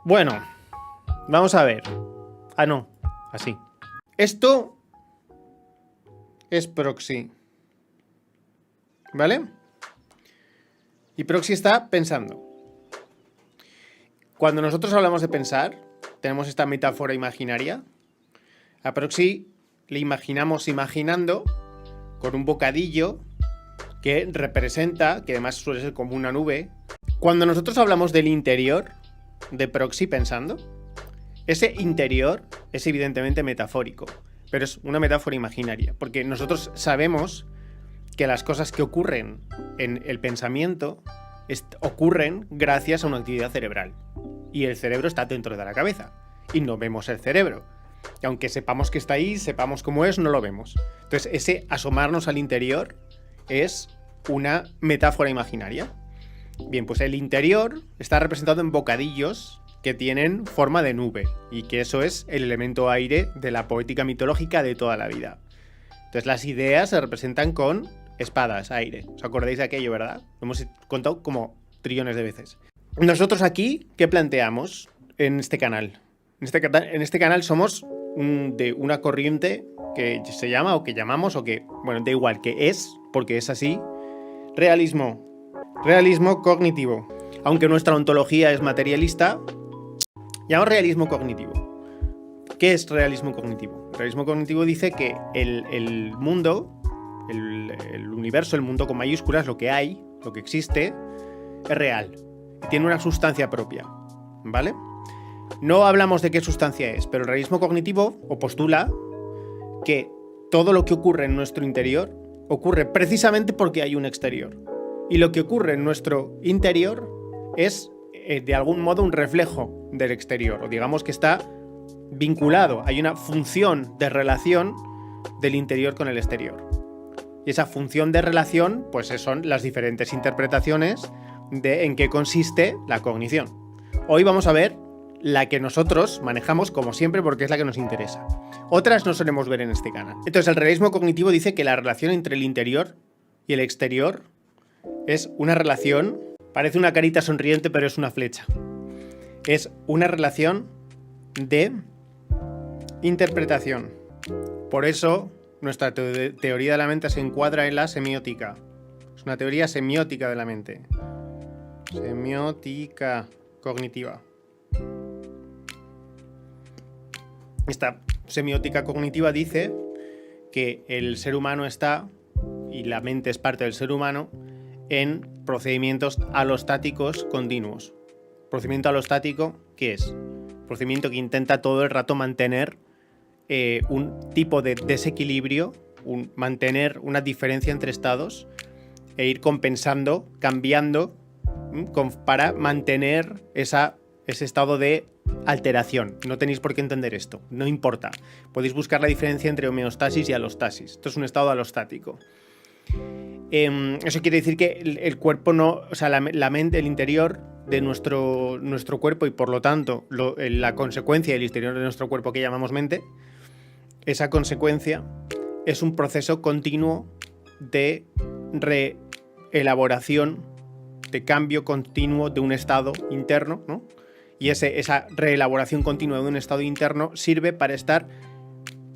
Bueno, vamos a ver. Ah, no, así. Esto es Proxy, ¿vale? Y Proxy está pensando. Cuando nosotros hablamos de pensar, tenemos esta metáfora imaginaria. A Proxy le imaginamos imaginando con un bocadillo que representa, que además suele ser como una nube. Cuando nosotros hablamos del interior de Proxy pensando, ese interior es evidentemente metafórico, pero es una metáfora imaginaria, porque nosotros sabemos que las cosas que ocurren en el pensamiento ocurren gracias a una actividad cerebral. Y el cerebro está dentro de la cabeza, y no vemos el cerebro. Y aunque sepamos que está ahí, sepamos cómo es, no lo vemos. Entonces, ese asomarnos al interior es una metáfora imaginaria. Bien, pues el interior está representado en bocadillos que tienen forma de nube, y que eso es el elemento aire de la poética mitológica de toda la vida. Entonces las ideas se representan con espadas, aire. ¿Os acordáis de aquello, verdad? Lo hemos contado como trillones de veces. Nosotros aquí, ¿qué planteamos en este canal? En este canal somos de una corriente que se llama, o que llamamos, o que, bueno, da igual, que es, porque es así, realismo cognitivo. Aunque nuestra ontología es materialista, llamamos realismo cognitivo. ¿Qué es realismo cognitivo? El realismo cognitivo dice que el mundo, el universo, el mundo con mayúsculas, lo que hay, lo que existe, es real. Tiene una sustancia propia, ¿vale? No hablamos de qué sustancia es, pero el realismo cognitivo postula que todo lo que ocurre en nuestro interior ocurre precisamente porque hay un exterior. Y lo que ocurre en nuestro interior es, de algún modo, un reflejo del exterior. O digamos que está vinculado. Hay una función de relación del interior con el exterior. Y esa función de relación, pues son las diferentes interpretaciones de en qué consiste la cognición. Hoy vamos a ver la que nosotros manejamos como siempre porque es la que nos interesa. Otras no solemos ver en este canal. Entonces el realismo cognitivo dice que la relación entre el interior y el exterior es una relación, parece una carita sonriente pero es una flecha. Es una relación de interpretación. Por eso nuestra teoría de la mente se encuadra en la semiótica. Es una teoría semiótica de la mente. Semiótica cognitiva. Esta semiótica cognitiva dice que el ser humano está, y la mente es parte del ser humano, en procedimientos alostáticos continuos. Procedimiento alostático, ¿qué es? Procedimiento que intenta todo el rato mantener un tipo de desequilibrio, mantener una diferencia entre estados e ir compensando, cambiando, para mantener ese estado de alteración. No tenéis por qué entender esto, no importa. Podéis buscar la diferencia entre homeostasis y alostasis. Esto es un estado alostático. Eso quiere decir que el cuerpo no, o sea, la mente, el interior de nuestro cuerpo, y por lo tanto la consecuencia del exterior de nuestro cuerpo que llamamos mente, esa consecuencia es un proceso continuo de reelaboración, de cambio continuo de un estado interno, ¿no? Y esa reelaboración continua de un estado interno sirve para estar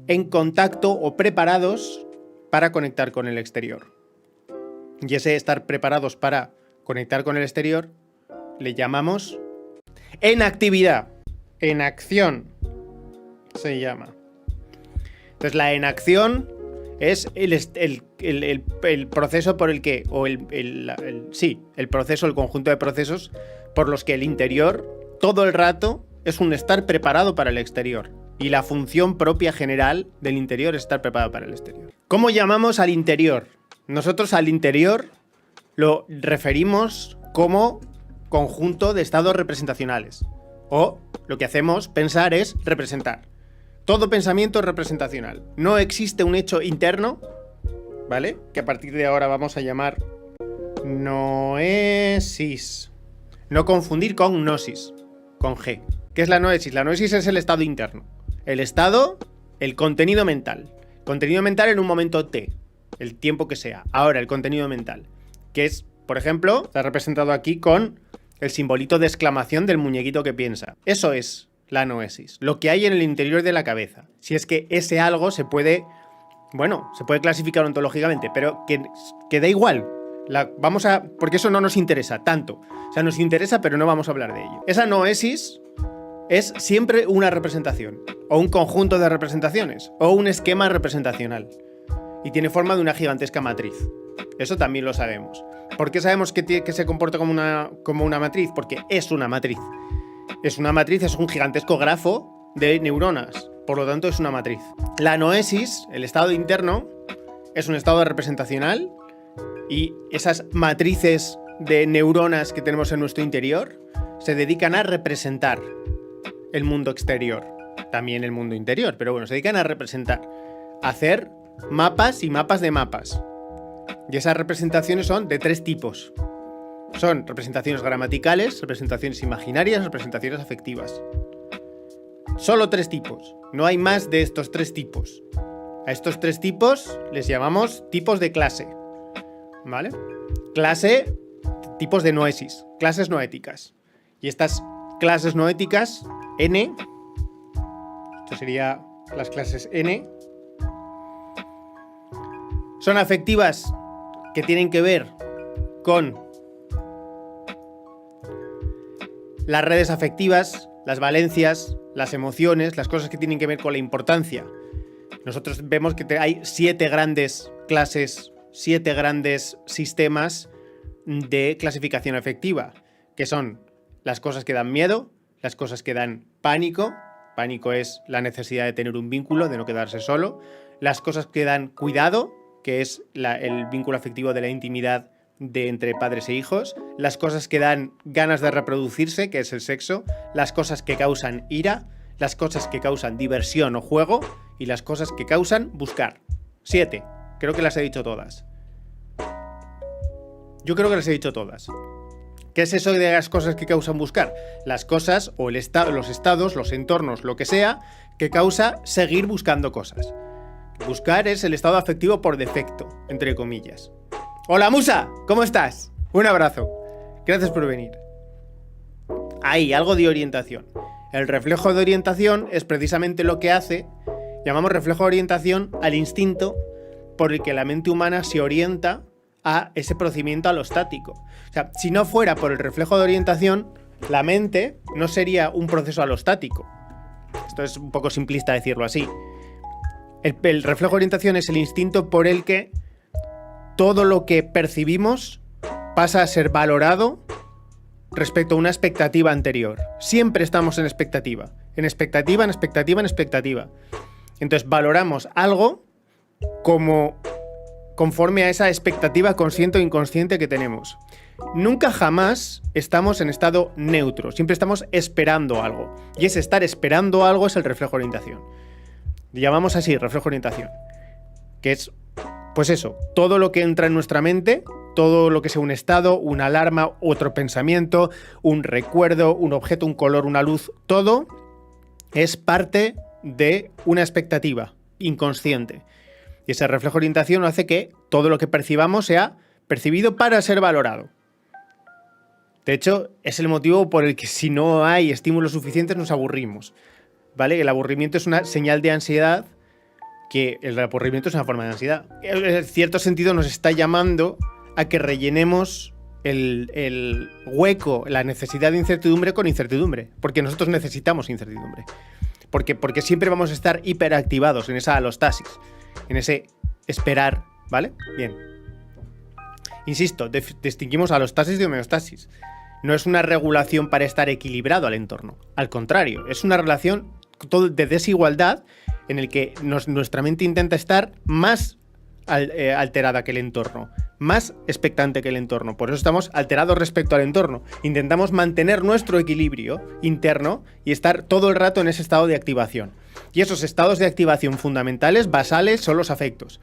en contacto o preparados para conectar con el exterior. Y ese estar preparados para conectar con el exterior le llamamos en actividad, en acción se llama. Entonces la enacción es el proceso por el que, o el proceso, el conjunto de procesos por los que el interior todo el rato es un estar preparado para el exterior. Y la función propia general del interior es estar preparado para el exterior. ¿Cómo llamamos al interior? Nosotros al interior lo referimos como conjunto de estados representacionales. O lo que hacemos pensar es representar. Todo pensamiento es representacional. No existe un hecho interno, ¿vale? Que a partir de ahora vamos a llamar noesis. No confundir con gnosis, con G. ¿Qué es la noesis? La noesis es el estado interno. El estado, el contenido mental. Contenido mental en un momento T, el tiempo que sea. Ahora, el contenido mental, que es, por ejemplo, está representado aquí con el simbolito de exclamación del muñequito que piensa. Eso es la noesis, lo que hay en el interior de la cabeza. Si es que ese algo se puede clasificar ontológicamente, pero que da igual. Porque eso no nos interesa tanto. O sea, nos interesa, pero no vamos a hablar de ello. Esa noesis es siempre una representación, o un conjunto de representaciones, o un esquema representacional. Y tiene forma de una gigantesca matriz. Eso también lo sabemos. ¿Por qué sabemos que se comporta como una matriz? Porque es una matriz. Es una matriz, es un gigantesco grafo de neuronas. Por lo tanto, es una matriz. La noesis, el estado interno, es un estado representacional y esas matrices de neuronas que tenemos en nuestro interior se dedican a representar el mundo exterior. También el mundo interior, pero bueno, se dedican a representar. A hacer mapas y mapas de mapas. Y esas representaciones son de 3 tipos. Son representaciones gramaticales, representaciones imaginarias, representaciones afectivas. Solo 3 tipos. No hay más de estos 3 tipos. A estos 3 tipos les llamamos tipos de clase. ¿Vale? Clase, tipos de noesis, clases noéticas. Y estas clases noéticas, N, esto sería las clases N, son afectivas que tienen que ver con las redes afectivas, las valencias, las emociones, las cosas que tienen que ver con la importancia. Nosotros vemos que hay 7 grandes clases, 7 grandes sistemas de clasificación afectiva, que son las cosas que dan miedo, las cosas que dan pánico. Pánico es la necesidad de tener un vínculo, de no quedarse solo. Las cosas que dan cuidado, que es el vínculo afectivo de la intimidad entre padres e hijos. Las cosas que dan ganas de reproducirse, que es el sexo. Las cosas que causan ira. Las cosas que causan diversión o juego. Y las cosas que causan buscar. 7. Creo que las he dicho todas. Yo creo que las he dicho todas. ¿Qué es eso de las cosas que causan buscar? Las cosas o los estados, los entornos, lo que sea, que causa seguir buscando cosas. Buscar es el estado afectivo por defecto, entre comillas. ¡Hola, Musa! ¿Cómo estás? Un abrazo. Gracias por venir. Hay algo de orientación. El reflejo de orientación es precisamente lo que hace, llamamos reflejo de orientación al instinto por el que la mente humana se orienta a ese procedimiento alostático. O sea, si no fuera por el reflejo de orientación, la mente no sería un proceso alostático. Esto es un poco simplista decirlo así. El reflejo de orientación es el instinto por el que todo lo que percibimos pasa a ser valorado respecto a una expectativa anterior. Siempre estamos en expectativa. En expectativa, en expectativa, en expectativa. Entonces valoramos algo como conforme a esa expectativa consciente o inconsciente que tenemos. Nunca jamás estamos en estado neutro, siempre estamos esperando algo. Y ese estar esperando algo es el reflejo de orientación. Llamamos así reflejo de orientación. Que es, pues eso, todo lo que entra en nuestra mente, todo lo que sea un estado, una alarma, otro pensamiento, un recuerdo, un objeto, un color, una luz, todo es parte de una expectativa inconsciente. Y ese reflejo de orientación hace que todo lo que percibamos sea percibido para ser valorado. De hecho, es el motivo por el que si no hay estímulos suficientes nos aburrimos. ¿Vale? El aburrimiento es una señal de ansiedad, que el aburrimiento es una forma de ansiedad. En cierto sentido nos está llamando a que rellenemos el hueco, la necesidad de incertidumbre con incertidumbre. Porque nosotros necesitamos incertidumbre. Porque siempre vamos a estar hiperactivados en esa alostasis, en ese esperar, ¿vale? Bien. Insisto, distinguimos alostasis de homeostasis. No es una regulación para estar equilibrado al entorno. Al contrario, es una relación de desigualdad en el que nuestra mente intenta estar más alterada que el entorno, más expectante que el entorno. Por eso estamos alterados respecto al entorno. Intentamos mantener nuestro equilibrio interno y estar todo el rato en ese estado de activación. Y esos estados de activación fundamentales, basales, son los afectos.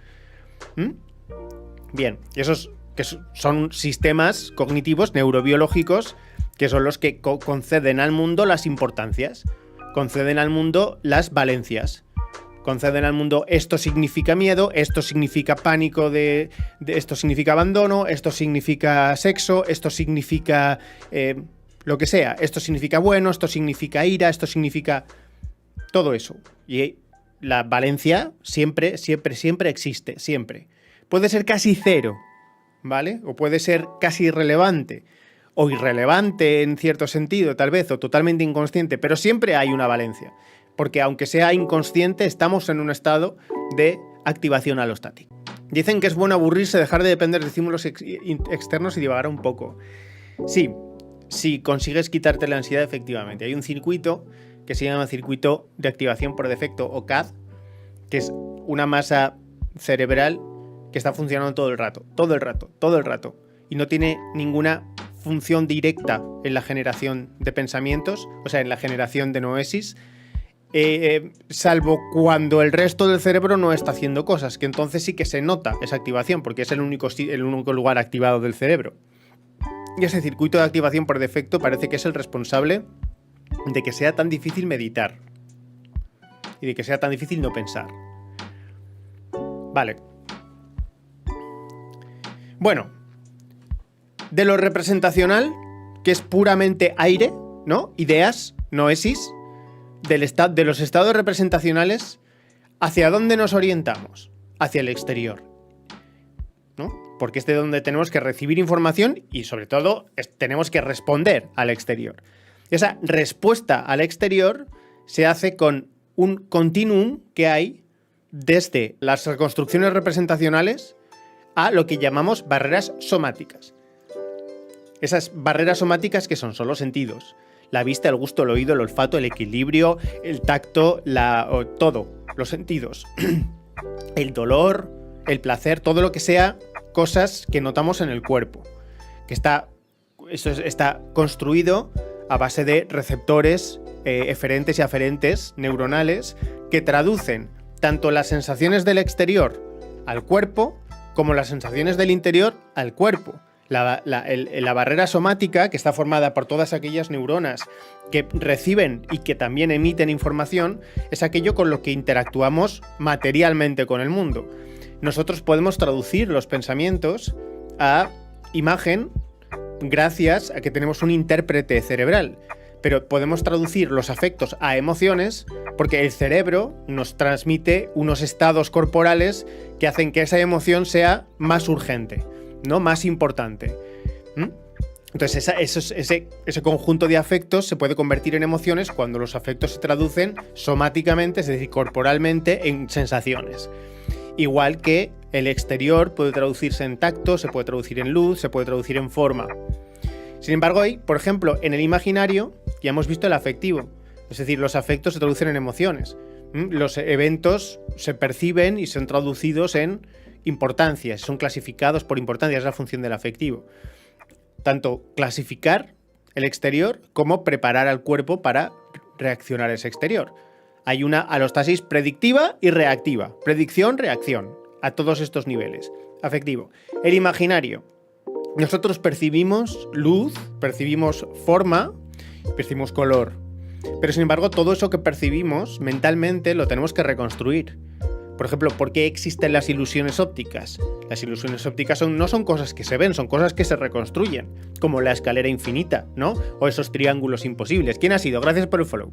Bien, y esos que son sistemas cognitivos, neurobiológicos, que son los que conceden al mundo las importancias, conceden al mundo las valencias, conceden al mundo esto significa miedo, esto significa pánico, esto significa abandono, esto significa sexo, esto significa lo que sea. Esto significa bueno, esto significa ira, esto significa todo eso. Y la valencia siempre, siempre, siempre existe, siempre. Puede ser casi cero, ¿vale? O puede ser casi irrelevante, o irrelevante en cierto sentido, tal vez, o totalmente inconsciente, pero siempre hay una valencia. Porque aunque sea inconsciente, estamos en un estado de activación alostática. Dicen que es bueno aburrirse, dejar de depender de estímulos externos y divagar un poco. Sí, si consigues quitarte la ansiedad, efectivamente. Hay un circuito que se llama circuito de activación por defecto, o CAD, que es una masa cerebral que está funcionando todo el rato, todo el rato, todo el rato, y no tiene ninguna función directa en la generación de pensamientos, o sea, en la generación de noesis, salvo cuando el resto del cerebro no está haciendo cosas, que entonces sí que se nota esa activación, porque es el único lugar activado del cerebro. Y ese circuito de activación por defecto parece que es el responsable de que sea tan difícil meditar y de que sea tan difícil no pensar. Vale. Bueno, de lo representacional, que es puramente aire, ¿no? Ideas, noesis, de los estados representacionales, ¿hacia dónde nos orientamos? Hacia el exterior, ¿no? Porque es de donde tenemos que recibir información y, sobre todo, tenemos que responder al exterior. Esa respuesta al exterior se hace con un continuum que hay desde las reconstrucciones representacionales a lo que llamamos barreras somáticas. Esas barreras somáticas que son los sentidos: la vista, el gusto, el oído, el olfato, el equilibrio, el tacto, todo, los sentidos. El dolor, el placer, todo lo que sea cosas que notamos en el cuerpo. Eso está construido a base de receptores eferentes y aferentes neuronales que traducen tanto las sensaciones del exterior al cuerpo como las sensaciones del interior al cuerpo. La barrera somática, que está formada por todas aquellas neuronas que reciben y que también emiten información, es aquello con lo que interactuamos materialmente con el mundo. Nosotros podemos traducir los pensamientos a imagen gracias a que tenemos un intérprete cerebral, pero podemos traducir los afectos a emociones porque el cerebro nos transmite unos estados corporales que hacen que esa emoción sea más urgente, ¿no? Más importante. Entonces ese conjunto de afectos se puede convertir en emociones cuando los afectos se traducen somáticamente, es decir, corporalmente, en sensaciones. Igual que el exterior puede traducirse en tacto, se puede traducir en luz, se puede traducir en forma. Sin embargo, hoy, por ejemplo, en el imaginario ya hemos visto el afectivo, es decir, los afectos se traducen en emociones. Los eventos se perciben y son traducidos en importancias, son clasificados por importancia, es la función del afectivo. Tanto clasificar el exterior como preparar al cuerpo para reaccionar a ese exterior. Hay una alostasis predictiva y reactiva. Predicción, reacción. A todos estos niveles. Afectivo. El imaginario. Nosotros percibimos luz, percibimos forma, percibimos color. Pero sin embargo, todo eso que percibimos mentalmente lo tenemos que reconstruir. Por ejemplo, ¿por qué existen las ilusiones ópticas? Las ilusiones ópticas no son cosas que se ven, son cosas que se reconstruyen. Como la escalera infinita, ¿no? O esos triángulos imposibles. ¿Quién ha sido? Gracias por el follow.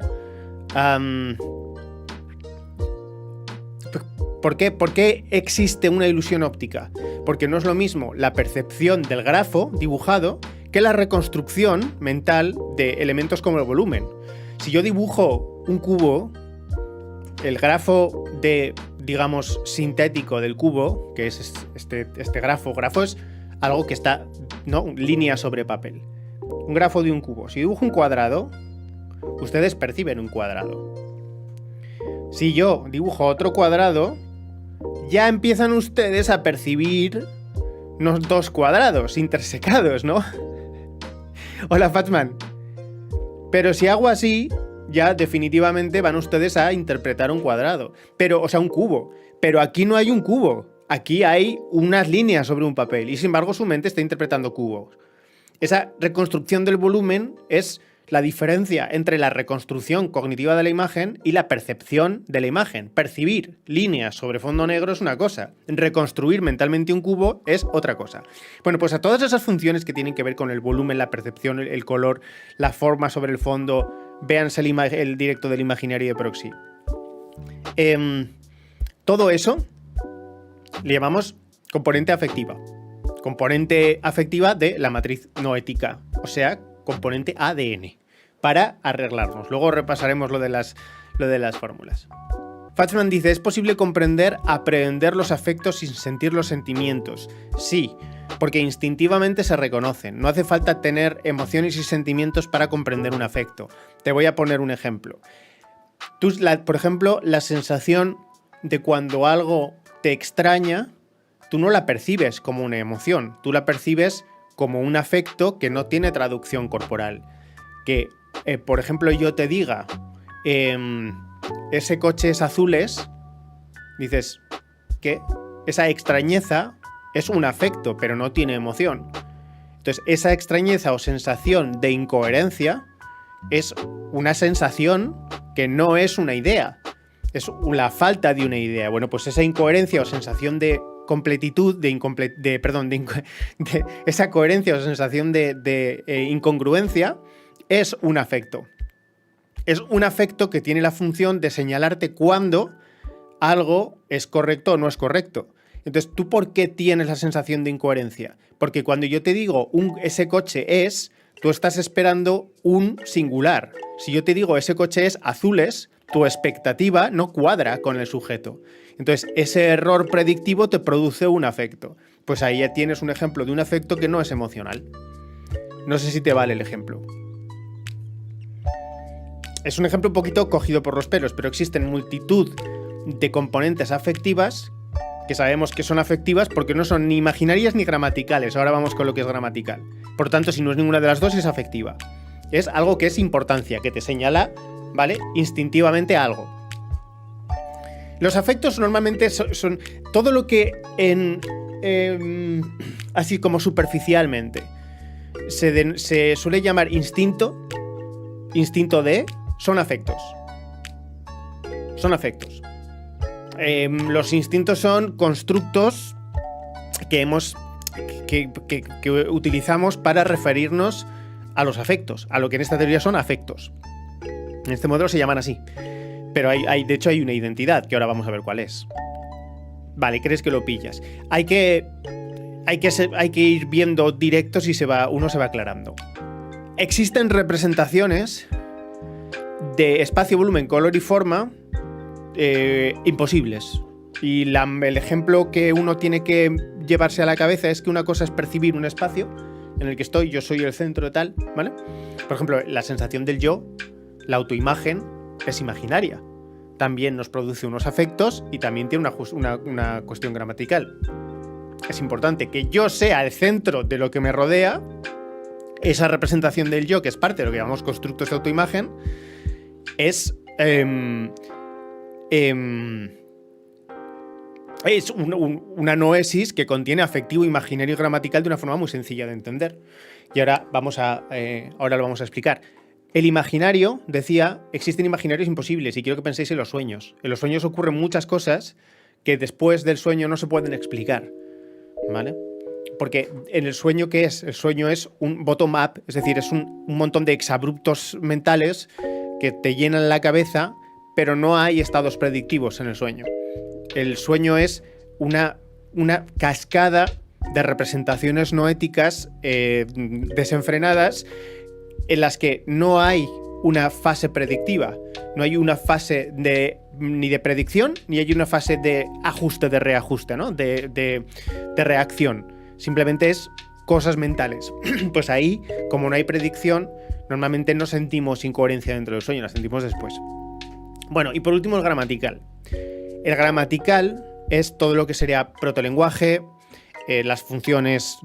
¿Por qué existe una ilusión óptica? Porque no es lo mismo la percepción del grafo dibujado que la reconstrucción mental de elementos como el volumen. Si yo dibujo un cubo, el grafo digamos, sintético del cubo, que es este grafo es algo que está, ¿no? Línea sobre papel. Un grafo de un cubo. Si dibujo un cuadrado, ustedes perciben un cuadrado. Si yo dibujo otro cuadrado, ya empiezan ustedes a percibir unos dos cuadrados intersecados, ¿no? Hola, Fatsman. Pero si hago así, ya definitivamente van ustedes a interpretar un cuadrado. O sea, un cubo. Pero aquí no hay un cubo. Aquí hay unas líneas sobre un papel. Y sin embargo, su mente está interpretando cubos. Esa reconstrucción del volumen es la diferencia entre la reconstrucción cognitiva de la imagen y la percepción de la imagen. Percibir líneas sobre fondo negro es una cosa, reconstruir mentalmente un cubo es otra cosa. Bueno, pues a todas esas funciones que tienen que ver con el volumen, la percepción, el color, la forma sobre el fondo, véanse el directo del imaginario de Proxy. Todo eso le llamamos componente afectiva. Componente afectiva de la matriz noética, o sea, componente ADN, para arreglarnos. Luego repasaremos lo de las fórmulas. Fachman dice, ¿es posible aprehender los afectos sin sentir los sentimientos? Sí, porque instintivamente se reconocen. No hace falta tener emociones y sentimientos para comprender un afecto. Te voy a poner un ejemplo. Por ejemplo, la sensación de cuando algo te extraña, tú no la percibes como una emoción, tú la percibes como un afecto que no tiene traducción corporal. Que, por ejemplo, yo te diga, ese coche es azules, dices, ¿qué? Esa extrañeza es un afecto, pero no tiene emoción. Entonces, esa extrañeza o sensación de incoherencia es una sensación que no es una idea, es la falta de una idea. Bueno, pues esa incoherencia o sensación de completitud, esa coherencia o sensación de incongruencia es un afecto. Es un afecto que tiene la función de señalarte cuando algo es correcto o no es correcto. Entonces, ¿tú por qué tienes la sensación de incoherencia? Porque cuando yo te digo ese coche es, tú estás esperando un singular. Si yo te digo ese coche es azules, tu expectativa no cuadra con el sujeto. Entonces, ese error predictivo te produce un afecto. Pues ahí ya tienes un ejemplo de un afecto que no es emocional. No sé si te vale el ejemplo. Es un ejemplo un poquito cogido por los pelos, pero existen multitud de componentes afectivas que sabemos que son afectivas porque no son ni imaginarias ni gramaticales. Ahora vamos con lo que es gramatical. Por tanto, si no es ninguna de las dos, es afectiva. Es algo que es importancia, que te señala, ¿vale?, instintivamente algo. Los afectos normalmente son todo lo que así como superficialmente se suele llamar instinto de, son afectos. Son afectos. Los instintos son constructos que utilizamos para referirnos a los afectos, a lo que en esta teoría son afectos. En este modelo se llaman así. Pero de hecho hay una identidad, que ahora vamos a ver cuál es. Vale, crees que lo pillas. Hay que ir viendo directos y uno se va aclarando. Existen representaciones de espacio, volumen, color y forma imposibles. Y el ejemplo que uno tiene que llevarse a la cabeza es que una cosa es percibir un espacio en el que yo soy el centro de tal, ¿vale? Por ejemplo, la sensación del yo, la autoimagen, es imaginaria. También nos produce unos afectos y también tiene una cuestión gramatical. Es importante que yo sea el centro de lo que me rodea. Esa representación del yo, que es parte de lo que llamamos constructos de autoimagen, es una noesis que contiene afectivo, imaginario y gramatical de una forma muy sencilla de entender. Y ahora lo vamos a explicar. El imaginario, decía, existen imaginarios imposibles y quiero que penséis en los sueños. En los sueños ocurren muchas cosas que después del sueño no se pueden explicar, ¿vale? Porque en el sueño, ¿qué es? El sueño es un bottom-up, es decir, es un montón de exabruptos mentales que te llenan la cabeza, pero no hay estados predictivos en el sueño. El sueño es una cascada de representaciones noéticas desenfrenadas en las que no hay una fase predictiva, no hay una fase ni de predicción, ni hay una fase de ajuste, de reajuste, ¿no? de reacción. Simplemente es cosas mentales. Pues ahí, como no hay predicción, normalmente no sentimos incoherencia dentro del sueño, la sentimos después. Bueno, y por último el gramatical. El gramatical es todo lo que sería protolenguaje, las funciones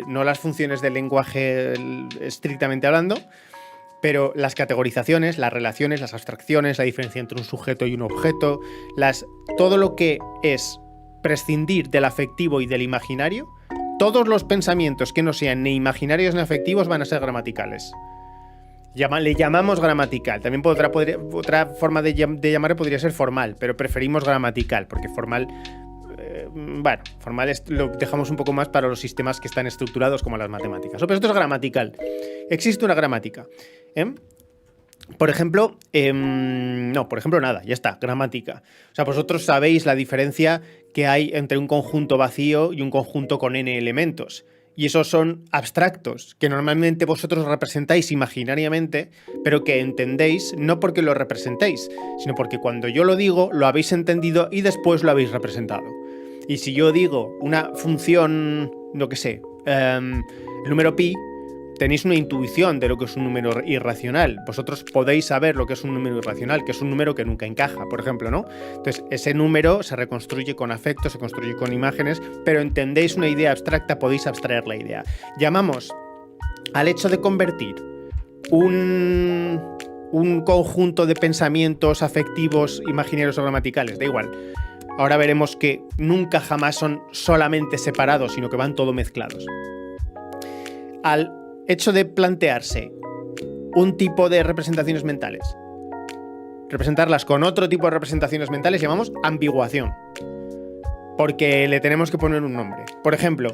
no las funciones del lenguaje estrictamente hablando, pero las categorizaciones, las relaciones, las abstracciones, la diferencia entre un sujeto y un objeto, todo lo que es prescindir del afectivo y del imaginario, todos los pensamientos que no sean ni imaginarios ni afectivos van a ser gramaticales. Le llamamos gramatical. También otra forma de llamarlo podría ser formal, pero preferimos gramatical, porque formal... formal lo dejamos un poco más para los sistemas que están estructurados como las matemáticas. Pero esto es gramatical. Existe una gramática. Por ejemplo, por ejemplo nada, ya está, gramática. O sea, vosotros sabéis la diferencia que hay entre un conjunto vacío y un conjunto con n elementos. Y esos son abstractos, que normalmente vosotros representáis imaginariamente, pero que entendéis no porque lo representéis, sino porque cuando yo lo digo, lo habéis entendido y después lo habéis representado. Y si yo digo una función, no que sé, el número pi, tenéis una intuición de lo que es un número irracional. Vosotros podéis saber lo que es un número irracional, que es un número que nunca encaja, por ejemplo, ¿no? Entonces, ese número se reconstruye con afectos, se construye con imágenes, pero entendéis una idea abstracta, podéis abstraer la idea. Llamamos al hecho de convertir un conjunto de pensamientos afectivos, imaginarios o gramaticales, da igual. Ahora veremos que nunca jamás son solamente separados, sino que van todo mezclados. Al hecho de plantearse un tipo de representaciones mentales, representarlas con otro tipo de representaciones mentales, llamamos ambiguación, porque le tenemos que poner un nombre. Por ejemplo,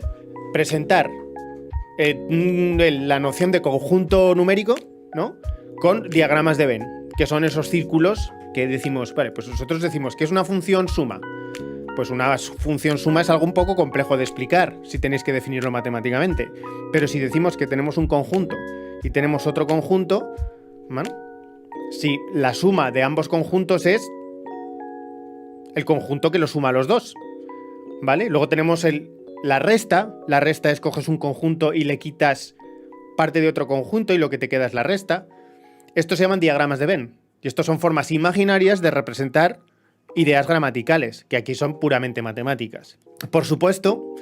presentar la noción de conjunto numérico, ¿no?, con diagramas de Venn, que son esos círculos que decimos, vale, pues nosotros decimos que es una función suma. Pues una función suma es algo un poco complejo de explicar si tenéis que definirlo matemáticamente. Pero si decimos que tenemos un conjunto y tenemos otro conjunto, ¿vale?, si la suma de ambos conjuntos es el conjunto que lo suma a los dos, ¿vale? Luego tenemos la resta. La resta es coges un conjunto y le quitas parte de otro conjunto y lo que te queda es la resta. Estos se llaman diagramas de Venn. Y estos son formas imaginarias de representar ideas gramaticales, que aquí son puramente matemáticas. Por supuesto,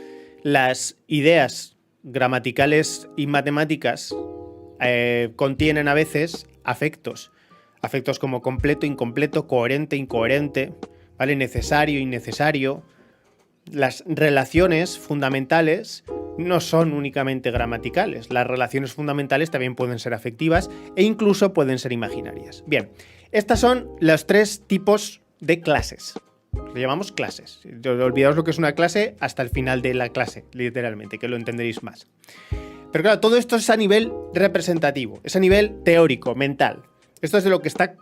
las ideas gramaticales y matemáticas contienen a veces afectos. Afectos como completo, incompleto, coherente, incoherente, ¿vale?, necesario, innecesario. Las relaciones fundamentales no son únicamente gramaticales. Las relaciones fundamentales también pueden ser afectivas e incluso pueden ser imaginarias. Bien, estas son los tres tipos de clases. Lo llamamos clases. Olvidaos lo que es una clase hasta el final de la clase, literalmente, que lo entenderéis más. Pero claro, todo esto es a nivel representativo, es a nivel teórico, mental. Esto es de lo que está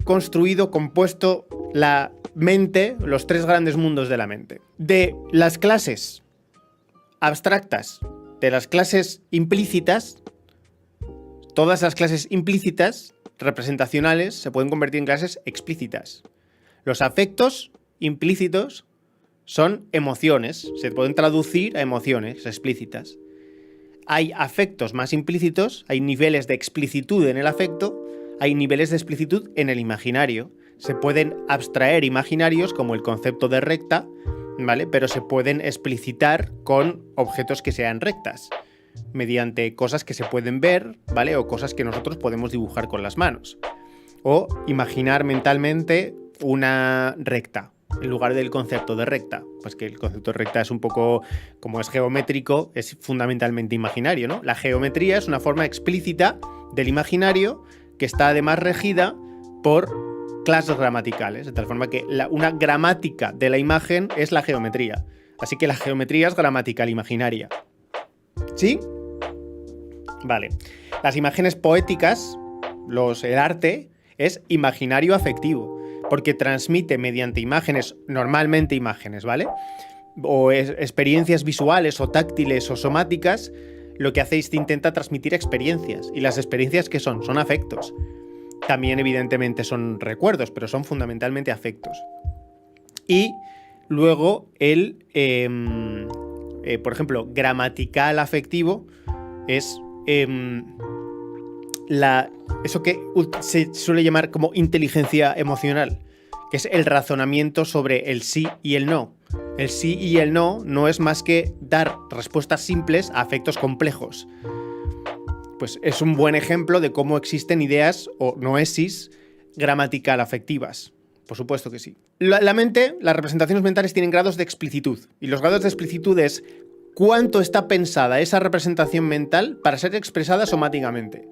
construido, compuesto la mente, los tres grandes mundos de la mente. De las clases abstractas, de las clases implícitas, todas las clases implícitas, representacionales, se pueden convertir en clases explícitas. Los afectos implícitos son emociones, se pueden traducir a emociones explícitas. Hay afectos más implícitos, hay niveles de explicitud en el afecto, hay niveles de explicitud en el imaginario. Se pueden abstraer imaginarios como el concepto de recta, ¿vale?, pero se pueden explicitar con objetos que sean rectas, mediante cosas que se pueden ver, ¿vale?, o cosas que nosotros podemos dibujar con las manos. O imaginar mentalmente una recta, en lugar del concepto de recta. Pues que el concepto de recta es un poco, como es geométrico, es fundamentalmente imaginario, ¿no? La geometría es una forma explícita del imaginario que está además regida por clases gramaticales, de tal forma que una gramática de la imagen es la geometría. Así que la geometría es gramatical imaginaria. ¿Sí? Vale. Las imágenes poéticas, el arte, es imaginario afectivo, porque transmite mediante imágenes, normalmente imágenes, ¿vale?, o experiencias visuales o táctiles o somáticas. Lo que hace es que intenta transmitir experiencias. ¿Y las experiencias qué son? Son afectos. También evidentemente son recuerdos, pero son fundamentalmente afectos. Y luego por ejemplo, gramatical afectivo es eso que se suele llamar como inteligencia emocional, que es el razonamiento sobre el sí y el no. El sí y el no no es más que dar respuestas simples a afectos complejos. Pues es un buen ejemplo de cómo existen ideas o noesis gramatical afectivas. Por supuesto que sí. La mente, las representaciones mentales tienen grados de explicitud. Y los grados de explicitud es cuánto está pensada esa representación mental para ser expresada somáticamente.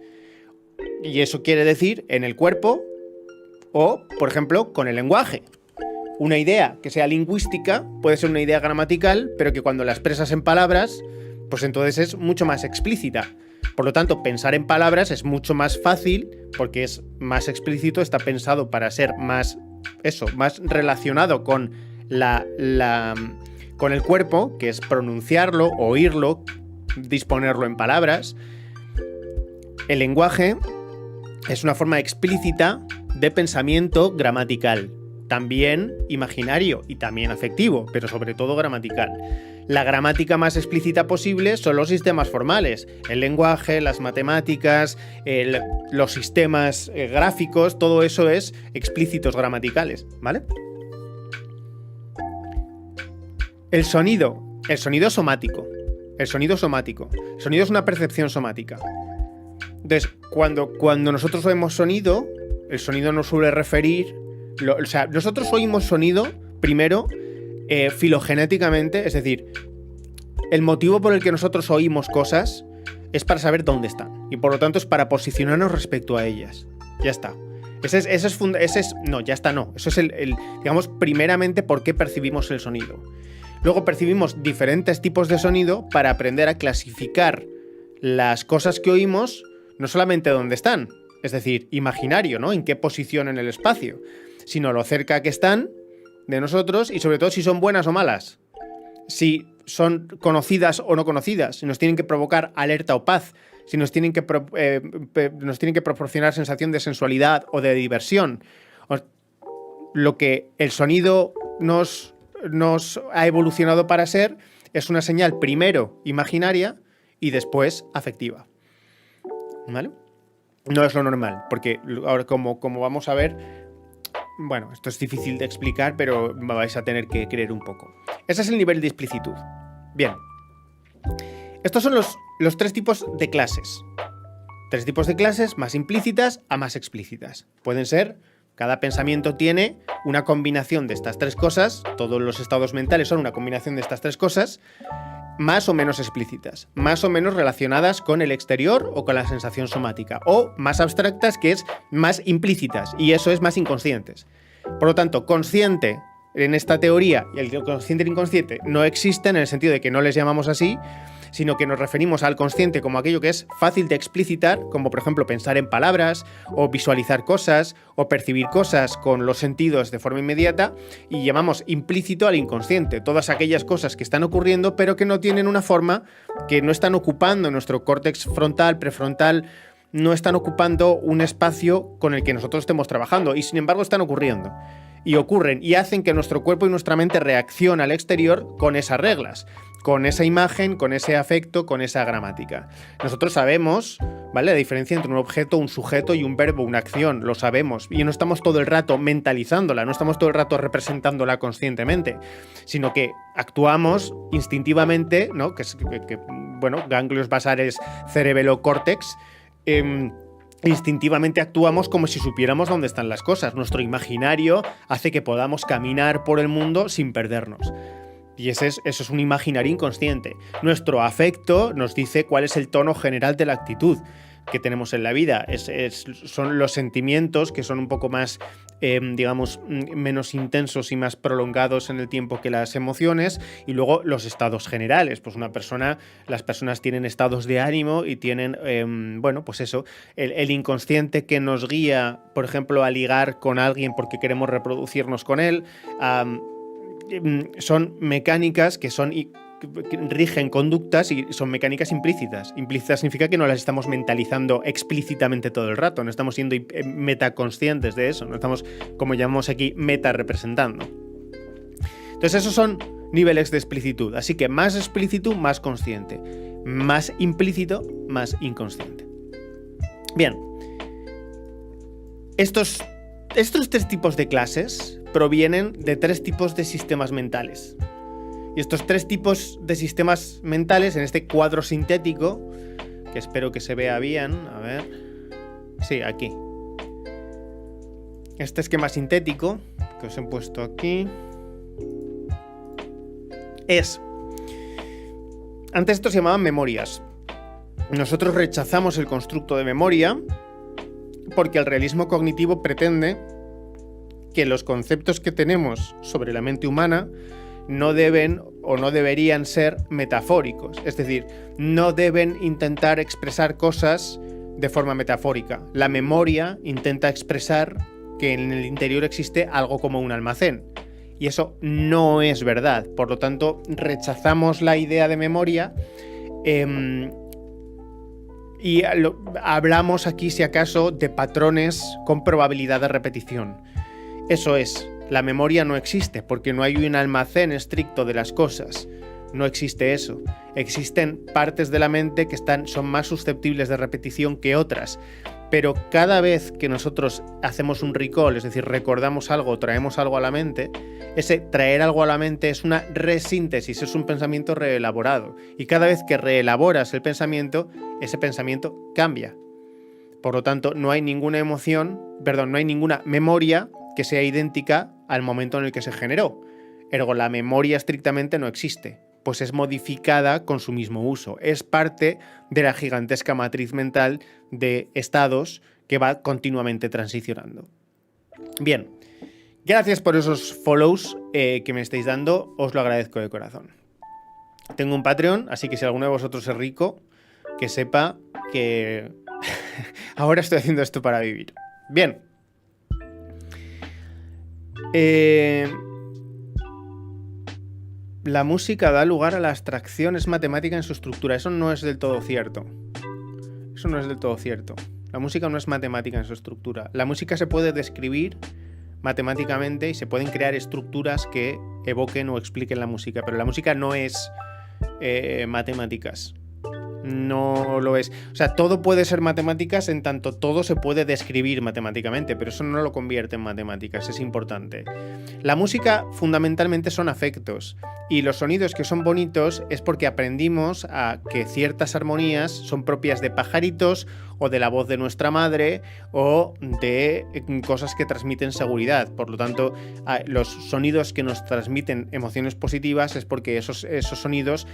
Y eso quiere decir en el cuerpo o, por ejemplo, con el lenguaje. Una idea que sea lingüística puede ser una idea gramatical, pero que cuando la expresas en palabras, pues entonces es mucho más explícita. Por lo tanto, pensar en palabras es mucho más fácil porque es más explícito, está pensado para ser más relacionado con con el cuerpo, que es pronunciarlo, oírlo, disponerlo en palabras. El lenguaje es una forma explícita de pensamiento gramatical, también imaginario y también afectivo, pero sobre todo gramatical. La gramática más explícita posible son los sistemas formales, el lenguaje, las matemáticas, los sistemas gráficos, todo eso es explícitos gramaticales, ¿vale? El sonido somático. El sonido es una percepción somática. Entonces, cuando nosotros oímos sonido, el sonido nos suele referir... nosotros oímos sonido, primero, filogenéticamente, es decir, el motivo por el que nosotros oímos cosas es para saber dónde están. Y por lo tanto es para posicionarnos respecto a ellas. Ya está. Eso es digamos, primeramente, por qué percibimos el sonido. Luego percibimos diferentes tipos de sonido para aprender a clasificar las cosas que oímos, no solamente dónde están, es decir, imaginario, ¿no? En qué posición en el espacio, sino lo cerca que están de nosotros y sobre todo si son buenas o malas, si son conocidas o no conocidas, si nos tienen que provocar alerta o paz, si nos tienen que proporcionar sensación de sensualidad o de diversión. Lo que el sonido nos ha evolucionado para ser es una señal primero imaginaria y después afectiva, ¿vale? No es lo normal, porque ahora como vamos a ver, bueno, esto es difícil de explicar, pero vais a tener que creer un poco. Ese es el nivel de explicitud. Bien, estos son los tres tipos de clases. Tres tipos de clases más implícitas a más explícitas. Pueden ser... Cada pensamiento tiene una combinación de estas tres cosas, todos los estados mentales son una combinación de estas tres cosas, más o menos explícitas, más o menos relacionadas con el exterior o con la sensación somática, o más abstractas, que es más implícitas, y eso es más inconscientes. Por lo tanto, consciente en esta teoría y el consciente y el inconsciente no existen en el sentido de que no les llamamos así, sino que nos referimos al consciente como aquello que es fácil de explicitar, como por ejemplo pensar en palabras, o visualizar cosas, o percibir cosas con los sentidos de forma inmediata, y llamamos implícito al inconsciente, todas aquellas cosas que están ocurriendo pero que no tienen una forma, que no están ocupando nuestro córtex frontal, prefrontal, no están ocupando un espacio con el que nosotros estemos trabajando, y sin embargo están ocurriendo. Y ocurren y hacen que nuestro cuerpo y nuestra mente reaccionen al exterior con esas reglas, con esa imagen, con ese afecto, con esa gramática. Nosotros sabemos, ¿vale?, la diferencia entre un objeto, un sujeto y un verbo, una acción, lo sabemos. Y no estamos todo el rato mentalizándola, no estamos todo el rato representándola conscientemente, sino que actuamos instintivamente, ¿no?, bueno, ganglios basales cerebelocórtex, instintivamente actuamos como si supiéramos dónde están las cosas. Nuestro imaginario hace que podamos caminar por el mundo sin perdernos. Y eso es un imaginario inconsciente. Nuestro afecto nos dice cuál es el tono general de la actitud que tenemos en la vida. Son los sentimientos que son un poco más, digamos, menos intensos y más prolongados en el tiempo que las emociones. Y luego los estados generales. Pues las personas tienen estados de ánimo y tienen, bueno, pues eso, el inconsciente que nos guía, por ejemplo, a ligar con alguien porque queremos reproducirnos con él. Son mecánicas que rigen conductas y son mecánicas implícitas. Implícitas significa que no las estamos mentalizando explícitamente todo el rato, no estamos siendo metaconscientes de eso, no estamos, como llamamos aquí, meta-representando. Entonces esos son niveles de explicitud, así que más explícito, más consciente, más implícito, más inconsciente. Bien, estos tres tipos de clases provienen de tres tipos de sistemas mentales. Y estos tres tipos de sistemas mentales, en este cuadro sintético, que espero que se vea bien, a ver... Sí, aquí. Este esquema sintético, que os he puesto aquí, antes esto se llamaban memorias. Nosotros rechazamos el constructo de memoria porque el realismo cognitivo pretende que los conceptos que tenemos sobre la mente humana no deben o no deberían ser metafóricos. Es decir, no deben intentar expresar cosas de forma metafórica. La memoria intenta expresar que en el interior existe algo como un almacén. Y eso no es verdad. Por lo tanto, rechazamos la idea de memoria y hablamos aquí, si acaso, de patrones con probabilidad de repetición. Eso es, la memoria no existe porque no hay un almacén estricto de las cosas. No existe eso. Existen partes de la mente que son más susceptibles de repetición que otras. Pero cada vez que nosotros hacemos un recall, es decir, recordamos algo, traemos algo a la mente, ese traer algo a la mente es una resíntesis, es un pensamiento reelaborado. Y cada vez que reelaboras el pensamiento, ese pensamiento cambia. Por lo tanto, no hay ninguna no hay ninguna memoria que sea idéntica al momento en el que se generó. Ergo, la memoria estrictamente no existe, pues es modificada con su mismo uso. Es parte de la gigantesca matriz mental de estados que va continuamente transicionando. Bien, gracias por esos follows que me estáis dando, os lo agradezco de corazón. Tengo un Patreon, así que si alguno de vosotros es rico, que sepa que ahora estoy haciendo esto para vivir. Bien. La música da lugar a la abstracción, es matemática en su estructura. Eso no es del todo cierto. La música no es matemática en su estructura. La música se puede describir matemáticamente y se pueden crear estructuras que evoquen o expliquen la música, pero la música no es matemáticas. No lo es. O sea, todo puede ser matemáticas en tanto todo se puede describir matemáticamente, pero eso no lo convierte en matemáticas, es importante. La música fundamentalmente son afectos y los sonidos que son bonitos es porque aprendimos a que ciertas armonías son propias de pajaritos o de la voz de nuestra madre o de cosas que transmiten seguridad. Por lo tanto, los sonidos que nos transmiten emociones positivas es porque esos sonidos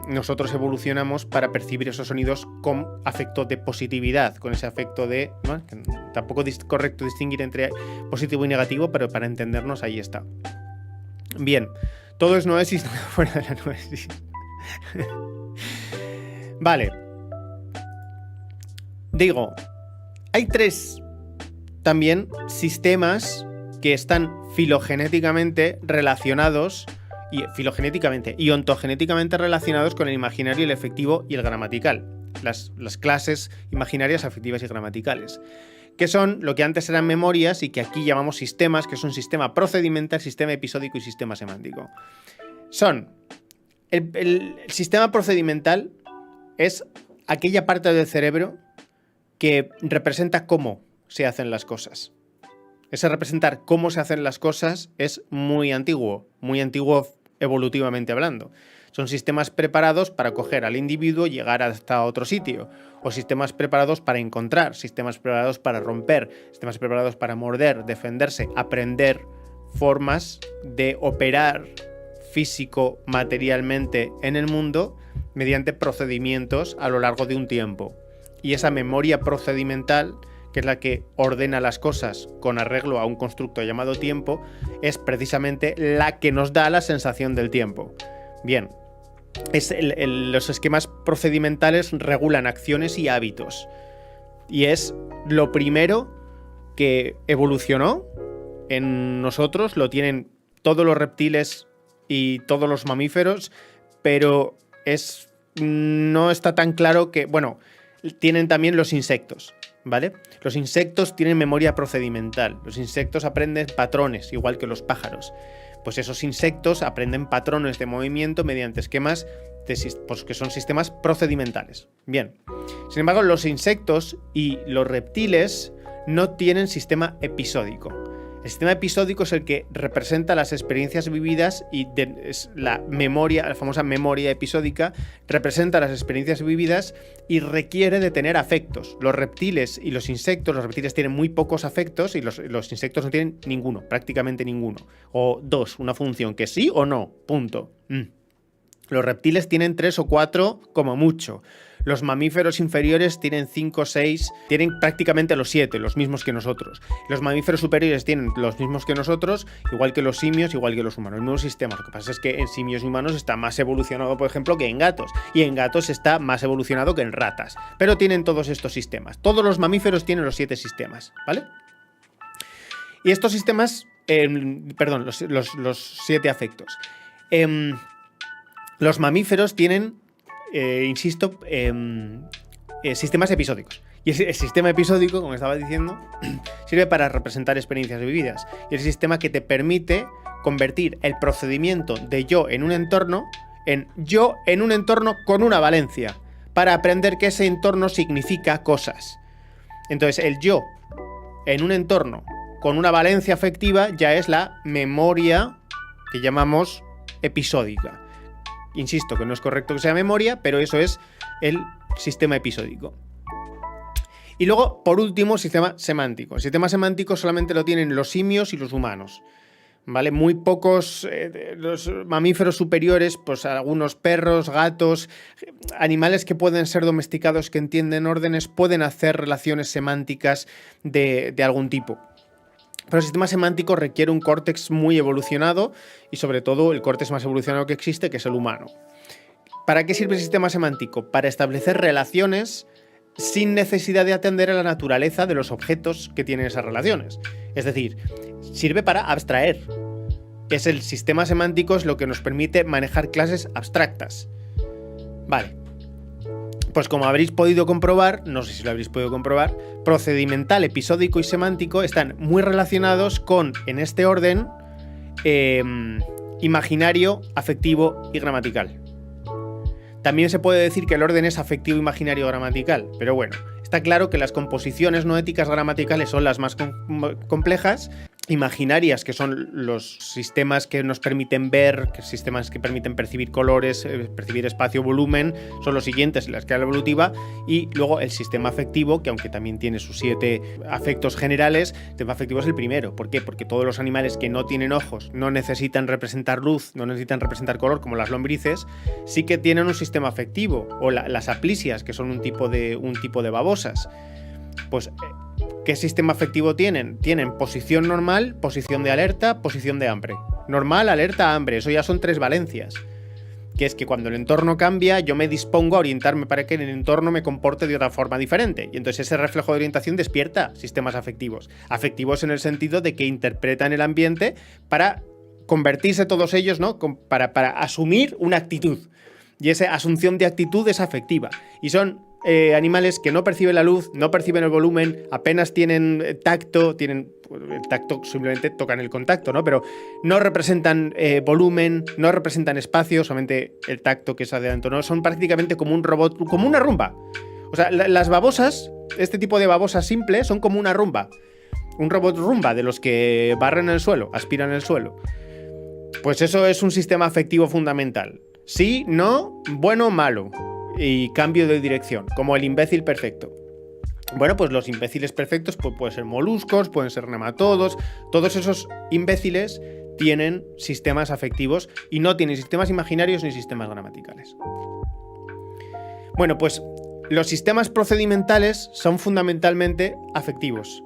nosotros evolucionamos para percibir esos sonidos con afecto de positividad, con ese afecto de... ¿no? Tampoco es correcto distinguir entre positivo y negativo, pero para entendernos ahí está. Bien, todo es noesis fuera de la noesis. Vale. Digo, hay 3 también sistemas que están filogenéticamente relacionados y ontogenéticamente relacionados con el imaginario, el efectivo y el gramatical. Las clases imaginarias, afectivas y gramaticales. Que son lo que antes eran memorias y que aquí llamamos sistemas, que es un sistema procedimental, sistema episódico y sistema semántico. El sistema procedimental es aquella parte del cerebro que representa cómo se hacen las cosas. Ese representar cómo se hacen las cosas es muy antiguo evolutivamente hablando. Son sistemas preparados para coger al individuo y llegar hasta otro sitio, o sistemas preparados para encontrar, sistemas preparados para romper, sistemas preparados para morder, defenderse, aprender formas de operar físico-materialmente en el mundo mediante procedimientos a lo largo de un tiempo. Y esa memoria procedimental, que es la que ordena las cosas con arreglo a un constructo llamado tiempo, es precisamente la que nos da la sensación del tiempo. Bien, los esquemas procedimentales regulan acciones y hábitos. Y es lo primero que evolucionó en nosotros, lo tienen todos los reptiles y todos los mamíferos, pero no está tan claro que... Bueno, tienen también los insectos, ¿vale? Los insectos tienen memoria procedimental. Los insectos aprenden patrones, igual que los pájaros. Pues esos insectos aprenden patrones de movimiento mediante esquemas que son sistemas procedimentales. Bien. Sin embargo, los insectos y los reptiles no tienen sistema episódico. El sistema episódico es el que representa las experiencias vividas y es la famosa memoria episódica, representa las experiencias vividas y requiere de tener afectos. Los reptiles y los reptiles tienen muy pocos afectos y los insectos no tienen ninguno, prácticamente ninguno. O 2, una función que sí o no, punto. Los reptiles tienen 3 o 4 como mucho. Los mamíferos inferiores tienen 5, 6, tienen prácticamente los 7, los mismos que nosotros. Los mamíferos superiores tienen los mismos que nosotros, igual que los simios, igual que los humanos. El mismo sistema. Lo que pasa es que en simios y humanos está más evolucionado, por ejemplo, que en gatos. Y en gatos está más evolucionado que en ratas. Pero tienen todos estos sistemas. Todos los mamíferos tienen los 7 sistemas, ¿vale? Y estos sistemas, los 7 afectos. Los mamíferos tienen, sistemas episódicos. Y el sistema episódico, como estaba diciendo, sirve para representar experiencias vividas. Y es el sistema que te permite convertir el procedimiento de yo en un entorno en yo en un entorno con una valencia, para aprender que ese entorno significa cosas. Entonces, el yo en un entorno con una valencia afectiva ya es la memoria que llamamos episódica. Insisto que no es correcto que sea memoria, pero eso es el sistema episódico. Y luego, por último, sistema semántico. El sistema semántico solamente lo tienen los simios y los humanos, ¿vale? Muy pocos, los mamíferos superiores, pues algunos perros, gatos, animales que pueden ser domesticados, que entienden órdenes, pueden hacer relaciones semánticas de algún tipo. Pero el sistema semántico requiere un córtex muy evolucionado y sobre todo el córtex más evolucionado que existe, que es el humano. ¿Para qué sirve el sistema semántico? Para establecer relaciones sin necesidad de atender a la naturaleza de los objetos que tienen esas relaciones. Es decir, sirve para abstraer. Es el sistema semántico es lo que nos permite manejar clases abstractas. Vale. Pues como habréis podido comprobar, no sé si lo habréis podido comprobar, procedimental, episódico y semántico están muy relacionados con, en este orden, imaginario, afectivo y gramatical. También se puede decir que el orden es afectivo, imaginario, gramatical, pero bueno, está claro que las composiciones noéticas gramaticales son las más complejas. Imaginarias, que son los sistemas que nos permiten ver, que sistemas que permiten percibir colores, percibir espacio, volumen, son los siguientes en la escala evolutiva. Y luego el sistema afectivo, que aunque también tiene sus 7 afectos generales, el sistema afectivo es el primero. ¿Por qué? Porque todos los animales que no tienen ojos, no necesitan representar luz, no necesitan representar color, como las lombrices, sí que tienen un sistema afectivo. O las aplisias, que son un tipo de babosas. Pues ¿qué sistema afectivo tienen? Tienen posición normal, posición de alerta, posición de hambre. Normal, alerta, hambre. Eso ya son 3 valencias. Que es que cuando el entorno cambia, yo me dispongo a orientarme para que el entorno me comporte de otra forma diferente. Y entonces ese reflejo de orientación despierta sistemas afectivos. Afectivos en el sentido de que interpretan el ambiente para convertirse todos ellos, ¿no? Para asumir una actitud. Y esa asunción de actitud es afectiva. Y son animales que no perciben la luz, no perciben el volumen, apenas tienen tacto, el tacto simplemente tocan el contacto, ¿no? Pero no representan volumen, no representan espacio, solamente el tacto que es adelante, ¿no? Son prácticamente como un robot, como una rumba. O sea, las babosas, este tipo de babosas simples, son como una rumba. Un robot rumba de los que barren el suelo, aspiran el suelo. Pues eso es un sistema afectivo fundamental. Sí, no, bueno, malo. Y cambio de dirección, como el imbécil perfecto. Bueno, pues los imbéciles perfectos pueden ser moluscos, pueden ser nematodos. Todos esos imbéciles tienen sistemas afectivos y no tienen sistemas imaginarios ni sistemas gramaticales. Bueno, pues los sistemas procedimentales son fundamentalmente afectivos.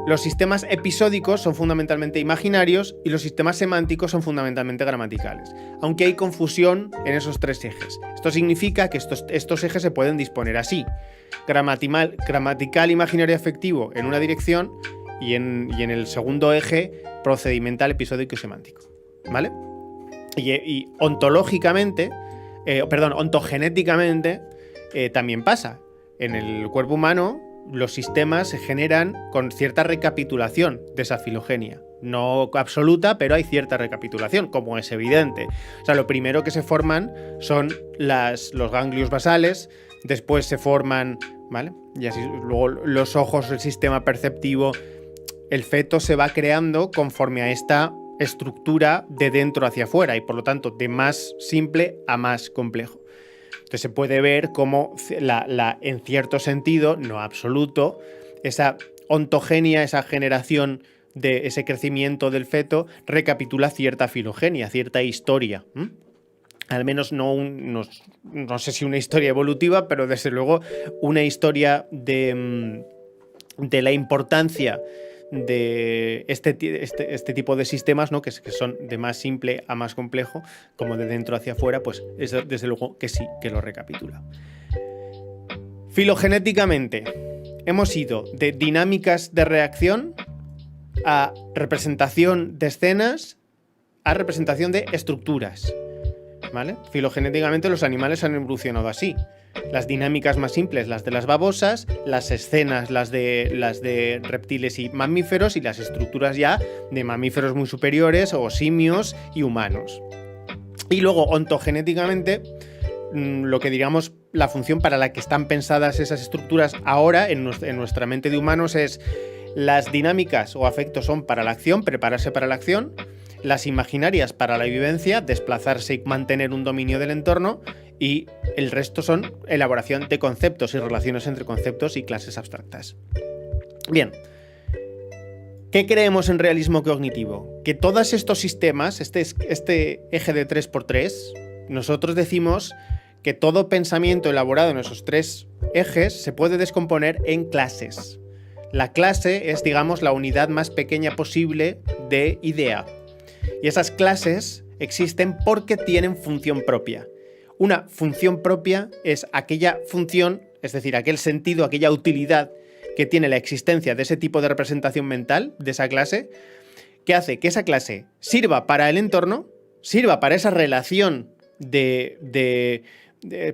Los sistemas episódicos son fundamentalmente imaginarios y los sistemas semánticos son fundamentalmente gramaticales, aunque hay confusión en esos 3 ejes. Esto significa que estos ejes se pueden disponer así: gramatical, imaginario, afectivo en una dirección y en el segundo eje procedimental, episódico y semántico, ¿vale? Y ontogenéticamente también pasa. En el cuerpo humano los sistemas se generan con cierta recapitulación de esa filogenia. No absoluta, pero hay cierta recapitulación, como es evidente. O sea, lo primero que se forman son los ganglios basales, después se forman, ¿vale? Y así luego los ojos, el sistema perceptivo. El feto se va creando conforme a esta estructura de dentro hacia afuera y por lo tanto de más simple a más complejo. Entonces se puede ver cómo en cierto sentido, no absoluto, esa ontogenia, esa generación de ese crecimiento del feto recapitula cierta filogenia, cierta historia. al menos no sé si una historia evolutiva, pero desde luego una historia de la importancia de este tipo de sistemas, ¿no? que son de más simple a más complejo, como de dentro hacia afuera, pues eso, desde luego que sí, que lo recapitula. Filogenéticamente, hemos ido de dinámicas de reacción a representación de escenas a representación de estructuras, ¿vale? Filogenéticamente los animales han evolucionado así. Las dinámicas más simples, las de las babosas, las escenas, las de reptiles y mamíferos, y las estructuras ya de mamíferos muy superiores o simios y humanos. Y luego, ontogenéticamente, lo que digamos la función para la que están pensadas esas estructuras ahora en nuestra mente de humanos es: las dinámicas o afectos son para la acción, prepararse para la acción; las imaginarias para la vivencia, desplazarse y mantener un dominio del entorno; y el resto son elaboración de conceptos y relaciones entre conceptos y clases abstractas. Bien, ¿qué creemos en realismo cognitivo? Que todos estos sistemas, este eje de 3×3, nosotros decimos que todo pensamiento elaborado en esos 3 ejes se puede descomponer en clases. La clase es, digamos, la unidad más pequeña posible de idea. Y esas clases existen porque tienen función propia. Una función propia es aquella función, es decir, aquel sentido, aquella utilidad que tiene la existencia de ese tipo de representación mental, de esa clase, que hace que esa clase sirva para el entorno, sirva para esa relación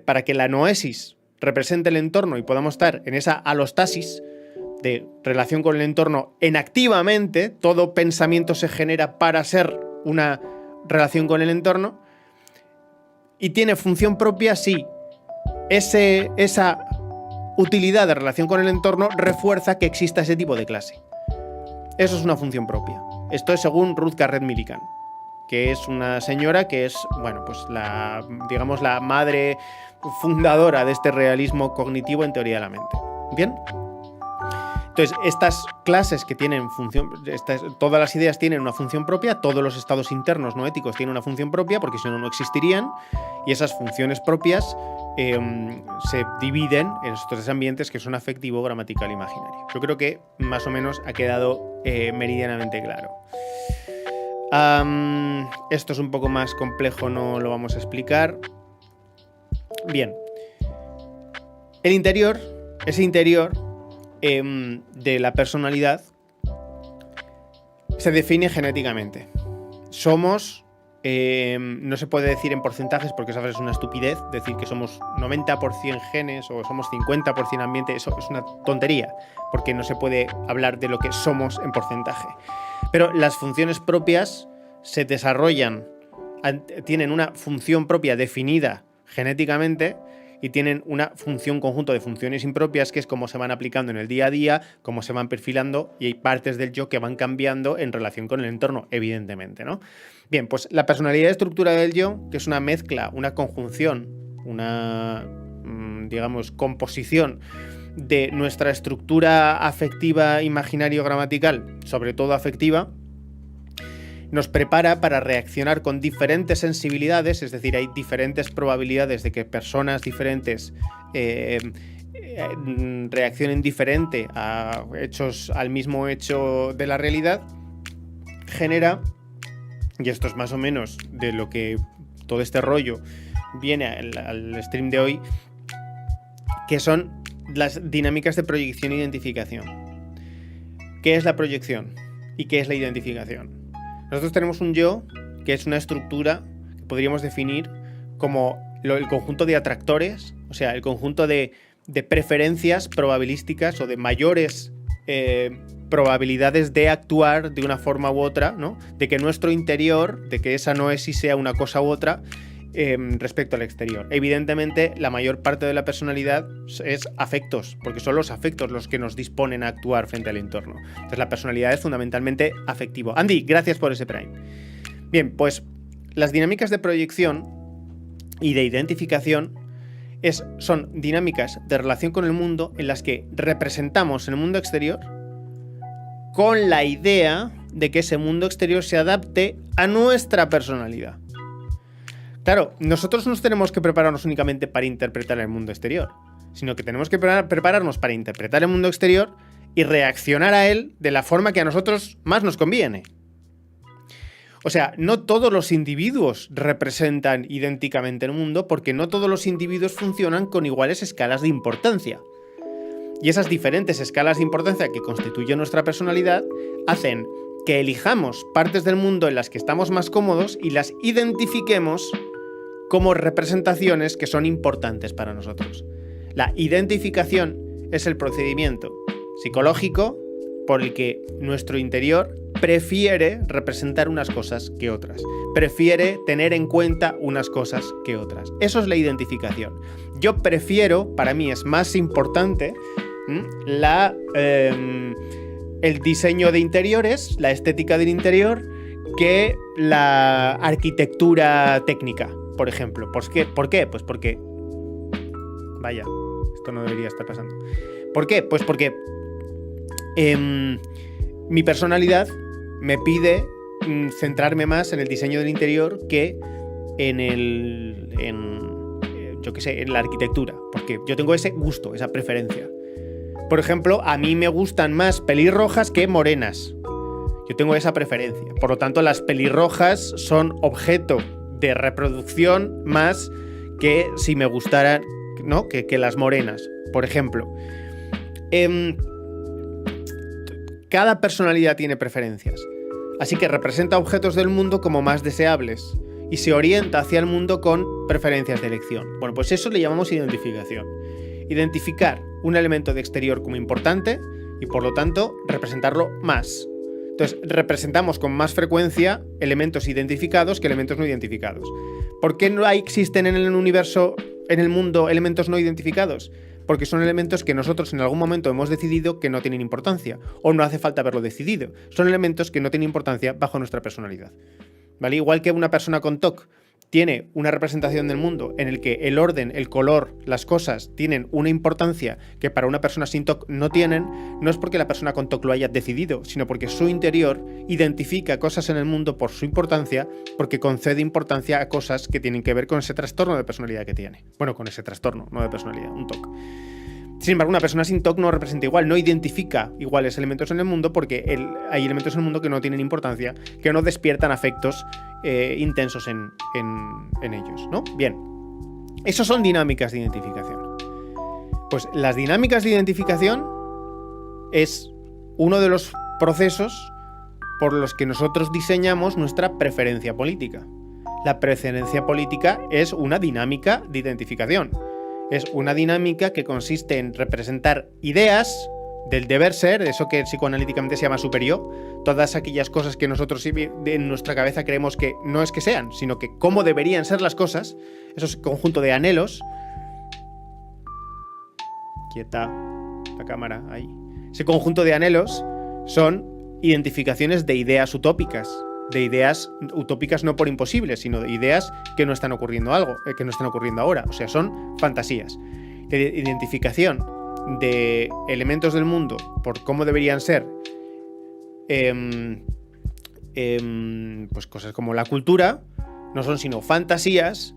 para que la noesis represente el entorno y podamos estar en esa alostasis de relación con el entorno enactivamente. Todo pensamiento se genera para ser una relación con el entorno. Y tiene función propia si esa utilidad de relación con el entorno refuerza que exista ese tipo de clase. Eso es una función propia. Esto es según Ruth Garrett Millikan, que es una señora que es, bueno, pues la madre fundadora de este realismo cognitivo en teoría de la mente. ¿Bien? Entonces, estas clases que tienen función, todas las ideas tienen una función propia, todos los estados internos no éticos tienen una función propia, porque si no, no existirían, y esas funciones propias se dividen en estos 3 ambientes que son afectivo, gramatical e imaginario. Yo creo que más o menos ha quedado meridianamente claro. Esto es un poco más complejo, no lo vamos a explicar. Bien. Ese interior de la personalidad se define genéticamente. Somos, no se puede decir en porcentajes porque esa es una estupidez, decir que somos 90% genes o somos 50% ambiente, eso es una tontería, porque no se puede hablar de lo que somos en porcentaje. Pero las funciones propias se desarrollan, tienen una función propia definida genéticamente, y tienen una conjunto de funciones impropias, que es cómo se van aplicando en el día a día, cómo se van perfilando, y hay partes del yo que van cambiando en relación con el entorno, evidentemente, ¿no? Bien, pues la personalidad estructurada del yo, que es una mezcla, una conjunción, una, digamos, composición de nuestra estructura afectiva, imaginario-gramatical, sobre todo afectiva, nos prepara para reaccionar con diferentes sensibilidades, es decir, hay diferentes probabilidades de que personas diferentes reaccionen diferente a hechos, al mismo hecho de la realidad. Genera, y esto es más o menos de lo que todo este rollo viene al stream de hoy, que son las dinámicas de proyección e identificación. ¿Qué es la proyección y qué es la identificación? Nosotros tenemos un yo, que es una estructura que podríamos definir como el conjunto de atractores, o sea, el conjunto de preferencias probabilísticas o de mayores probabilidades de actuar de una forma u otra, ¿no? De que nuestro interior, de que esa noesis sea una cosa u otra respecto al exterior. Evidentemente, la mayor parte de la personalidad es afectos, porque son los afectos los que nos disponen a actuar frente al entorno. Entonces, la personalidad es fundamentalmente afectivo. Andy, gracias por ese Prime. Bien, pues las dinámicas de proyección y de identificación son dinámicas de relación con el mundo en las que representamos el mundo exterior con la idea de que ese mundo exterior se adapte a nuestra personalidad. Claro, nosotros no tenemos que prepararnos únicamente para interpretar el mundo exterior, sino que tenemos que prepararnos para interpretar el mundo exterior y reaccionar a él de la forma que a nosotros más nos conviene. O sea, no todos los individuos representan idénticamente el mundo, porque no todos los individuos funcionan con iguales escalas de importancia. Y esas diferentes escalas de importancia que constituyen nuestra personalidad hacen que elijamos partes del mundo en las que estamos más cómodos y las identifiquemos como representaciones que son importantes para nosotros. La identificación es el procedimiento psicológico por el que nuestro interior prefiere representar unas cosas que otras, prefiere tener en cuenta unas cosas que otras. Eso es la identificación. Yo prefiero, para mí es más importante el diseño de interiores, la estética del interior, que la arquitectura técnica, por ejemplo. ¿Por qué? Pues porque... Vaya, esto no debería estar pasando. ¿Por qué? Pues porque mi personalidad me pide centrarme más en el diseño del interior que en la arquitectura, porque yo tengo ese gusto, esa preferencia. Por ejemplo, a mí me gustan más pelirrojas que morenas. Yo tengo esa preferencia. Por lo tanto, las pelirrojas son objeto de reproducción más que si me gustaran, ¿no? que las morenas, por ejemplo. Cada personalidad tiene preferencias, así que representa objetos del mundo como más deseables y se orienta hacia el mundo con preferencias de elección. Bueno, pues eso le llamamos identificación. Identificar un elemento de exterior como importante y, por lo tanto, representarlo más. Entonces, representamos con más frecuencia elementos identificados que elementos no identificados. ¿Por qué no existen en el universo, en el mundo, elementos no identificados? Porque son elementos que nosotros en algún momento hemos decidido que no tienen importancia, o no hace falta haberlo decidido. Son elementos que no tienen importancia bajo nuestra personalidad, ¿vale? Igual que una persona con TOC tiene una representación del mundo en el que el orden, el color, las cosas tienen una importancia que para una persona sin TOC no tienen, no es porque la persona con TOC lo haya decidido, sino porque su interior identifica cosas en el mundo por su importancia, porque concede importancia a cosas que tienen que ver con ese trastorno de personalidad que tiene. Bueno, con ese trastorno, no de personalidad, un TOC. Sin embargo, una persona sin TOC no representa igual, no identifica iguales elementos en el mundo porque hay elementos en el mundo que no tienen importancia, que no despiertan afectos intensos en ellos, ¿no? Bien, esos son dinámicas de identificación. Pues las dinámicas de identificación es uno de los procesos por los que nosotros diseñamos nuestra preferencia política. La preferencia política es una dinámica de identificación. Es una dinámica que consiste en representar ideas del deber ser, eso que psicoanalíticamente se llama superior, todas aquellas cosas que nosotros en nuestra cabeza creemos que no es que sean, sino que cómo deberían ser las cosas, ese conjunto de anhelos. Quieta la cámara, ahí. Ese conjunto de anhelos son identificaciones de ideas utópicas. De ideas utópicas no por imposibles, sino de ideas que no están ocurriendo que no están ocurriendo ahora. O sea, son fantasías. De identificación de elementos del mundo por cómo deberían ser, pues cosas como la cultura, no son sino fantasías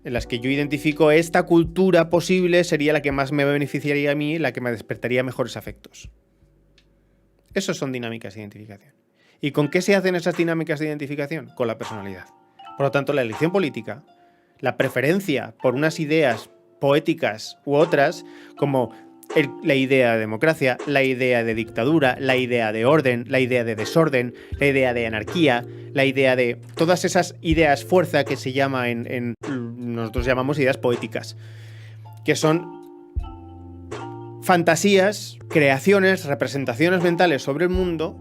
en las que yo identifico esta cultura posible sería la que más me beneficiaría a mí, la que me despertaría mejores afectos. Esas son dinámicas de identificación. ¿Y con qué se hacen esas dinámicas de identificación? Con la personalidad. Por lo tanto, la elección política, la preferencia por unas ideas poéticas u otras, como la idea de democracia, la idea de dictadura, la idea de orden, la idea de desorden, la idea de anarquía, la idea de... Todas esas ideas fuerza que se llama nosotros llamamos ideas poéticas, que son fantasías, creaciones, representaciones mentales sobre el mundo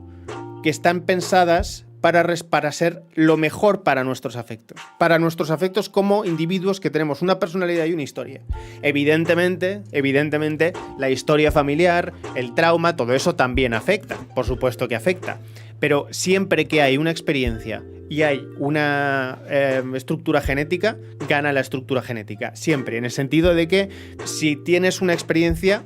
que están pensadas para ser lo mejor para nuestros afectos como individuos que tenemos una personalidad y una historia. Evidentemente, la historia familiar, el trauma, todo eso también afecta, por supuesto que afecta, pero siempre que hay una experiencia y hay una estructura genética, gana la estructura genética, siempre, en el sentido de que si tienes una experiencia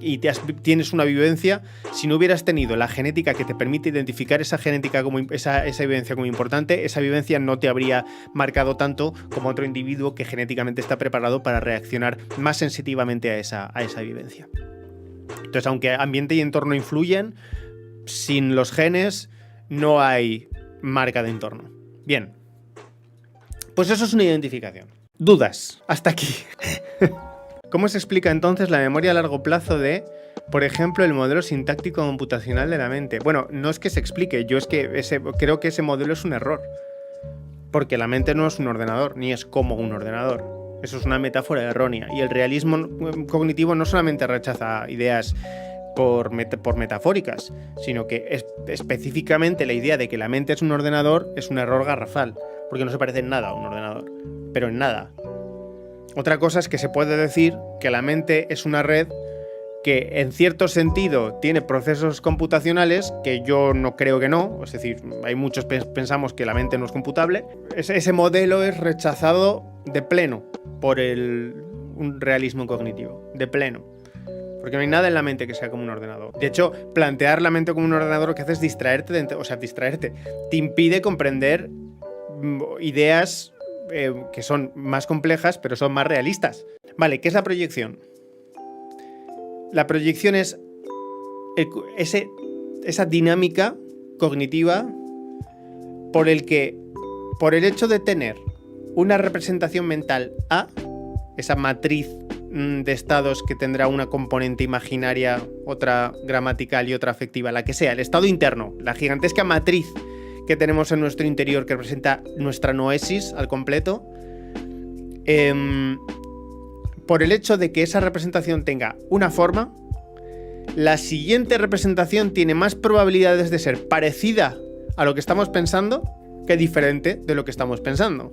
y tienes una vivencia, si no hubieras tenido la genética que te permite identificar esa genética como esa vivencia como importante, esa vivencia no te habría marcado tanto como otro individuo que genéticamente está preparado para reaccionar más sensitivamente a esa vivencia. Entonces, aunque ambiente y entorno influyen, sin los genes no hay marca de entorno. Bien, pues eso es una identificación. Dudas, hasta aquí. ¿Cómo se explica entonces la memoria a largo plazo de, por ejemplo, el modelo sintáctico computacional de la mente? Bueno, no es que se explique, yo es que creo que ese modelo es un error. Porque la mente no es un ordenador, ni es como un ordenador. Eso es una metáfora errónea. Y el realismo cognitivo no solamente rechaza ideas por metafóricas, sino que específicamente la idea de que la mente es un ordenador es un error garrafal, porque no se parece en nada a un ordenador, pero en nada. Otra cosa es que se puede decir que la mente es una red que en cierto sentido tiene procesos computacionales, que yo no creo que no, es decir, hay muchos pensamos que la mente no es computable. Ese modelo es rechazado de pleno por un realismo cognitivo, de pleno. Porque no hay nada en la mente que sea como un ordenador. De hecho, plantear la mente como un ordenador lo que hace es distraerte, te impide comprender ideas que son más complejas, pero son más realistas. Vale, ¿qué es la proyección? La proyección es esa dinámica cognitiva por el hecho de tener una representación mental A, esa matriz de estados que tendrá una componente imaginaria, otra gramatical y otra afectiva, la que sea, el estado interno, la gigantesca matriz que tenemos en nuestro interior que representa nuestra noesis al completo, por el hecho de que esa representación tenga una forma, la siguiente representación tiene más probabilidades de ser parecida a lo que estamos pensando que diferente de lo que estamos pensando.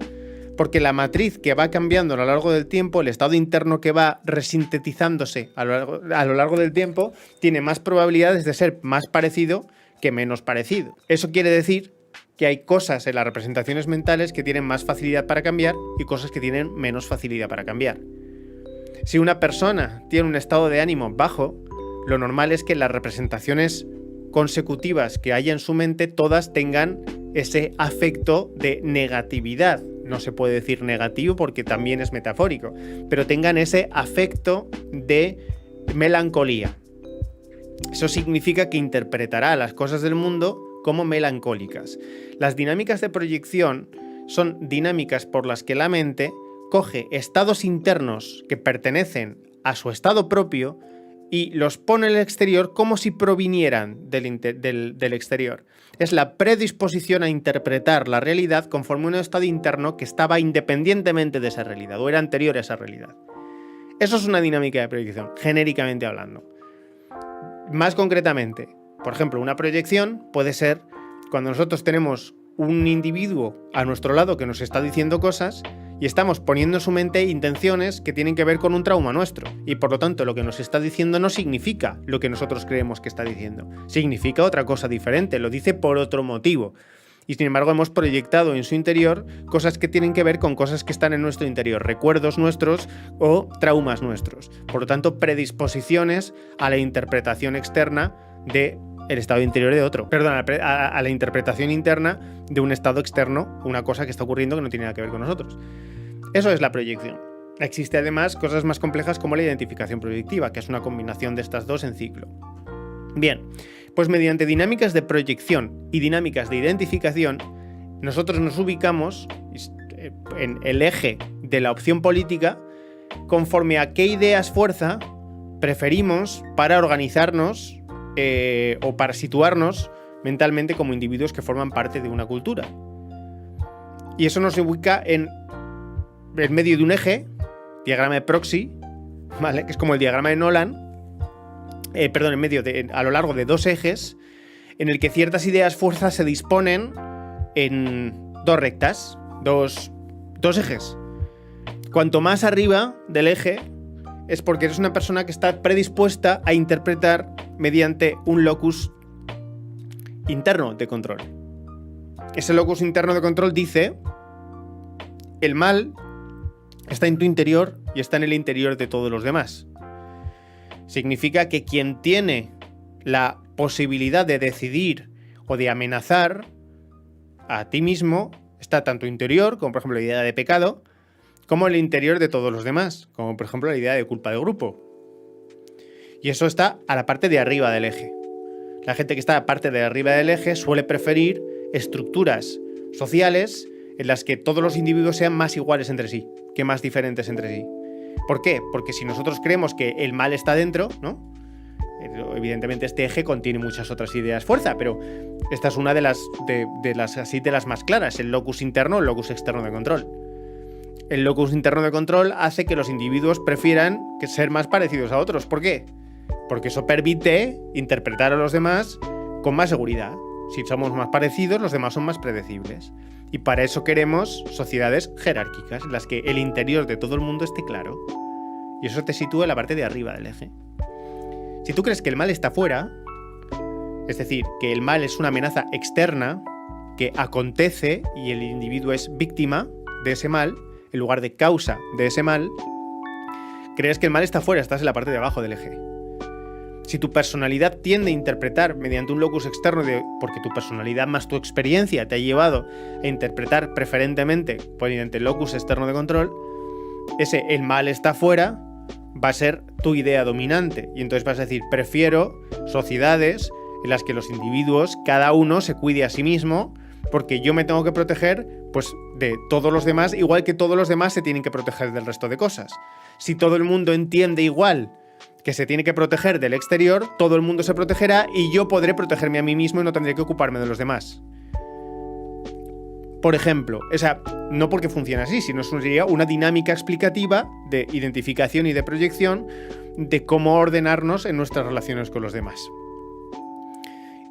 Porque la matriz que va cambiando a lo largo del tiempo, el estado interno que va resintetizándose a lo largo del tiempo, tiene más probabilidades de ser más parecido que menos parecido. Eso quiere decir que hay cosas en las representaciones mentales que tienen más facilidad para cambiar y cosas que tienen menos facilidad para cambiar. Si una persona tiene un estado de ánimo bajo, lo normal es que las representaciones consecutivas que haya en su mente todas tengan ese afecto de negatividad. No se puede decir negativo porque también es metafórico, pero tengan ese afecto de melancolía. Eso significa que interpretará las cosas del mundo como melancólicas. Las dinámicas de proyección son dinámicas por las que la mente coge estados internos que pertenecen a su estado propio y los pone en el exterior como si provinieran del exterior. Es la predisposición a interpretar la realidad conforme un estado interno que estaba independientemente de esa realidad o era anterior a esa realidad. Eso es una dinámica de proyección, genéricamente hablando. Más concretamente, por ejemplo, una proyección puede ser cuando nosotros tenemos un individuo a nuestro lado que nos está diciendo cosas y estamos poniendo en su mente intenciones que tienen que ver con un trauma nuestro. Y por lo tanto, lo que nos está diciendo no significa lo que nosotros creemos que está diciendo. Significa otra cosa diferente, lo dice por otro motivo. Y sin embargo, hemos proyectado en su interior cosas que tienen que ver con cosas que están en nuestro interior, recuerdos nuestros o traumas nuestros. Por lo tanto, predisposiciones a la interpretación externa de el estado interior de otro. Perdón, a la interpretación interna de un estado externo, una cosa que está ocurriendo que no tiene nada que ver con nosotros. Eso es la proyección. Existe además cosas más complejas como la identificación proyectiva, que es una combinación de estas dos en ciclo. Bien, pues mediante dinámicas de proyección y dinámicas de identificación, nosotros nos ubicamos en el eje de la opción política conforme a qué ideas fuerza preferimos para organizarnos o para situarnos mentalmente como individuos que forman parte de una cultura. Y eso nos ubica en medio de un eje, diagrama de Proxy, ¿vale? Que es como el diagrama de Nolan, a lo largo de dos ejes, en el que ciertas ideas fuerzas se disponen en dos rectas, dos ejes. Cuanto más arriba del eje, es porque eres una persona que está predispuesta a interpretar mediante un locus interno de control. Ese locus interno de control dice: el mal está en tu interior y está en el interior de todos los demás. significa que quien tiene la posibilidad de decidir o de amenazar a ti mismo está tanto interior, como por ejemplo la idea de pecado, como el interior de todos los demás, como por ejemplo la idea de culpa de grupo. Y eso está a la parte de arriba del eje. La gente que está a la parte de arriba del eje suele preferir estructuras sociales en las que todos los individuos sean más iguales entre sí, que más diferentes entre sí. ¿Por qué? Porque si nosotros creemos que el mal está dentro, ¿no? Evidentemente este eje contiene muchas otras ideas fuerza, pero esta es una de las más claras, el locus interno, el locus externo de control. El locus interno de control hace que los individuos prefieran ser más parecidos a otros. ¿Por qué? Porque eso permite interpretar a los demás con más seguridad. Si somos más parecidos, los demás son más predecibles. Y para eso queremos sociedades jerárquicas, en las que el interior de todo el mundo esté claro. Y eso te sitúa en la parte de arriba del eje. Si tú crees que el mal está fuera, es decir, que el mal es una amenaza externa, que acontece y el individuo es víctima de ese mal, en lugar de causa de ese mal, crees que el mal está fuera, estás en la parte de abajo del eje. Si tu personalidad tiende a interpretar mediante un locus externo, porque tu personalidad más tu experiencia te ha llevado a interpretar preferentemente mediante el locus externo de control, el mal está fuera va a ser tu idea dominante. Y entonces vas a decir, prefiero sociedades en las que los individuos, cada uno se cuide a sí mismo, porque yo me tengo que proteger pues, de todos los demás, igual que todos los demás se tienen que proteger del resto de cosas. Si todo el mundo entiende igual que se tiene que proteger del exterior, todo el mundo se protegerá y yo podré protegerme a mí mismo y no tendré que ocuparme de los demás. Por ejemplo, no porque funcione así, sino sería una dinámica explicativa de identificación y de proyección de cómo ordenarnos en nuestras relaciones con los demás.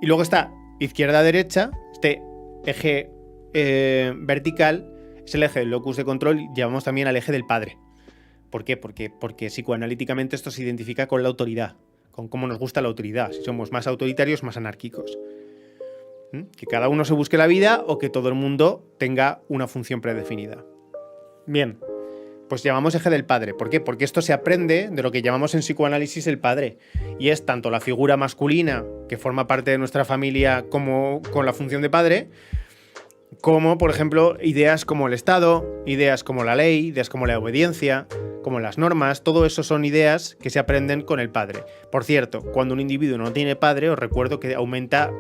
Y luego está izquierda-derecha, este eje vertical es el eje del locus de control y llamamos también al eje del padre. ¿Por qué? Porque psicoanalíticamente esto se identifica con la autoridad, con cómo nos gusta la autoridad, si somos más autoritarios, más anárquicos. Que cada uno se busque la vida o que todo el mundo tenga una función predefinida. Bien, pues llamamos eje del padre. ¿Por qué? Porque esto se aprende de lo que llamamos en psicoanálisis el padre. Y es tanto la figura masculina que forma parte de nuestra familia como con la función de padre, como, por ejemplo, ideas como el Estado, ideas como la ley, ideas como la obediencia, como las normas, todo eso son ideas que se aprenden con el padre. Por cierto, cuando un individuo no tiene padre, os recuerdo que aumenta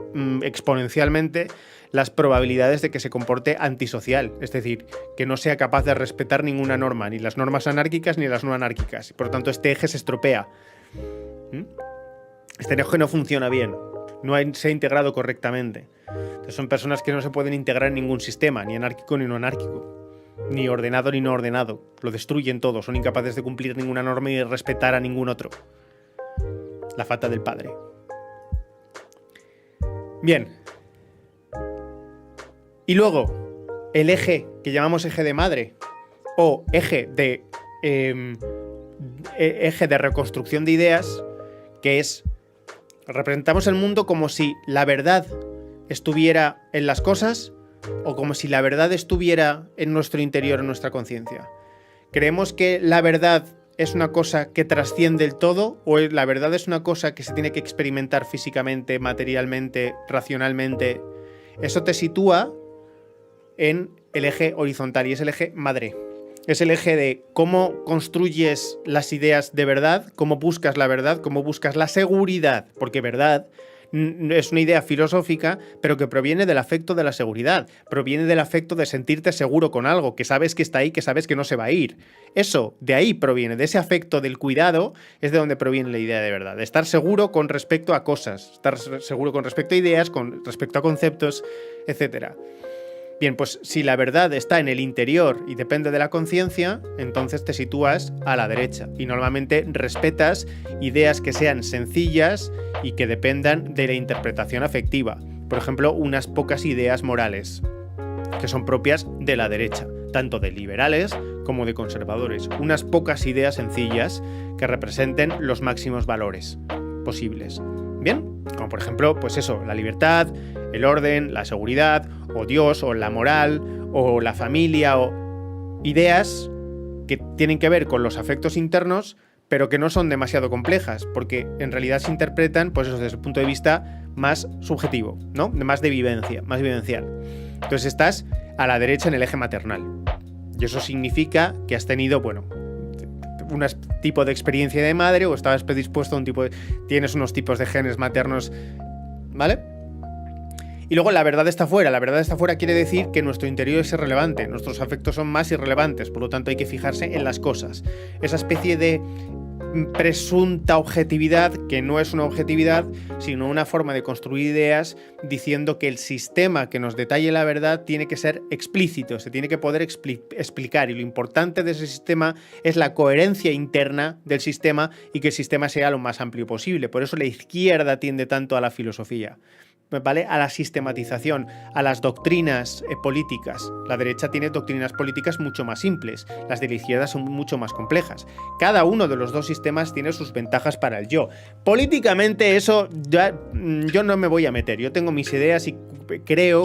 exponencialmente las probabilidades de que se comporte antisocial, es decir, que no sea capaz de respetar ninguna norma, ni las normas anárquicas ni las no anárquicas. Por lo tanto, este eje se estropea. Este eje no funciona bien, no se ha integrado correctamente. Entonces son personas que no se pueden integrar en ningún sistema, ni anárquico ni no anárquico. Ni ordenado ni no ordenado. Lo destruyen todo, son incapaces de cumplir ninguna norma y de respetar a ningún otro. La falta del padre. Bien. Y luego, el eje que llamamos eje de madre o eje de reconstrucción de ideas, que es, representamos el mundo como si la verdad estuviera en las cosas o como si la verdad estuviera en nuestro interior, en nuestra conciencia. ¿Creemos que la verdad es una cosa que trasciende el todo o la verdad es una cosa que se tiene que experimentar físicamente, materialmente, racionalmente? Eso te sitúa en el eje horizontal y es el eje madre. Es el eje de cómo construyes las ideas de verdad, cómo buscas la verdad, cómo buscas la seguridad, porque verdad es una idea filosófica, pero que proviene del afecto de la seguridad, proviene del afecto de sentirte seguro con algo, que sabes que está ahí, que sabes que no se va a ir. Eso, de ahí proviene, de ese afecto del cuidado, es de donde proviene la idea de verdad, de estar seguro con respecto a cosas, estar seguro con respecto a ideas, con respecto a conceptos, etc. Bien, pues si la verdad está en el interior y depende de la conciencia, entonces te sitúas a la derecha y normalmente respetas ideas que sean sencillas y que dependan de la interpretación afectiva. Por ejemplo, unas pocas ideas morales que son propias de la derecha, tanto de liberales como de conservadores. Unas pocas ideas sencillas que representen los máximos valores posibles. Bien, como por ejemplo, pues eso, la libertad, el orden, la seguridad, o Dios, o la moral, o la familia, o ideas que tienen que ver con los afectos internos, pero que no son demasiado complejas, porque en realidad se interpretan, pues eso, desde el punto de vista más subjetivo, ¿no? Más de vivencia, más vivencial. Entonces estás a la derecha en el eje maternal. Y eso significa que has tenido, bueno, un tipo de experiencia de madre o estabas predispuesto a un tipo de... Tienes unos tipos de genes maternos, ¿vale? Y luego la verdad está fuera. La verdad está fuera quiere decir que nuestro interior es irrelevante, nuestros afectos son más irrelevantes, por lo tanto hay que fijarse en las cosas. Esa especie de presunta objetividad, que no es una objetividad, sino una forma de construir ideas diciendo que el sistema que nos detalle la verdad tiene que ser explícito, se tiene que poder explicar, y lo importante de ese sistema es la coherencia interna del sistema y que el sistema sea lo más amplio posible. Por eso la izquierda tiende tanto a la filosofía, ¿vale? A la sistematización, a las doctrinas políticas. La derecha tiene doctrinas políticas mucho más simples, las de la izquierda son mucho más complejas. Cada uno de los dos sistemas tiene sus ventajas para el yo. Políticamente eso yo no me voy a meter, yo tengo mis ideas y creo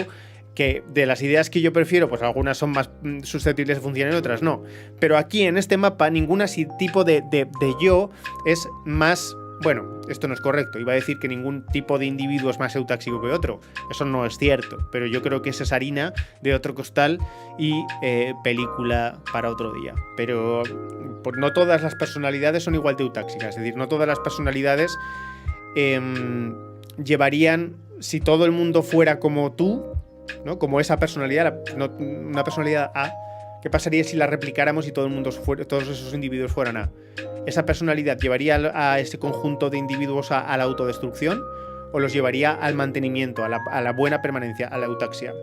que de las ideas que yo prefiero, pues algunas son más susceptibles de funcionar y otras no. Pero aquí en este mapa ningún tipo de yo es más... Bueno, esto no es correcto. Iba a decir que ningún tipo de individuo es más eutáxico que otro. Eso no es cierto. Pero yo creo que esa es harina de otro costal y película para otro día. Pero pues, no todas las personalidades son igual de eutáxicas. Es decir, no todas las personalidades llevarían... Si todo el mundo fuera como tú, ¿no? Como esa personalidad, una personalidad A, ¿qué pasaría si la replicáramos y todo el mundo todos esos individuos fueran A? ¿Esa personalidad llevaría a ese conjunto de individuos a la autodestrucción o los llevaría al mantenimiento, a la buena permanencia, a la eutaxia?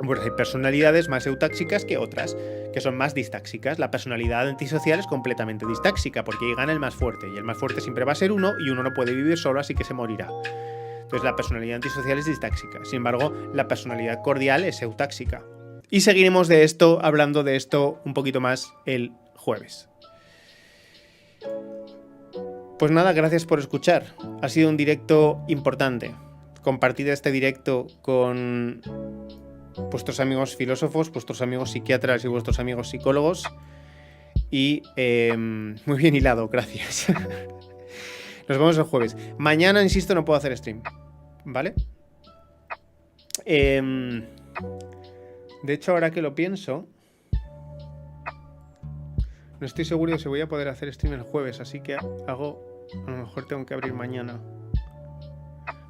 Pues hay personalidades más eutáxicas que otras, que son más distáxicas. La personalidad antisocial es completamente distáxica porque ahí gana el más fuerte, y el más fuerte siempre va a ser uno, y uno no puede vivir solo, así que se morirá. Entonces la personalidad antisocial es distáxica. Sin embargo, la personalidad cordial es eutáxica. Y seguiremos hablando de esto un poquito más el jueves. Pues nada, gracias por escuchar. Ha sido un directo importante. Compartid este directo con vuestros amigos filósofos, vuestros amigos psiquiatras y vuestros amigos psicólogos. Y muy bien hilado, gracias. Nos vemos el jueves. Mañana, insisto, no puedo hacer stream, ¿vale? De hecho, ahora que lo pienso, no estoy seguro de si voy a poder hacer stream el jueves, así que a lo mejor tengo que abrir mañana.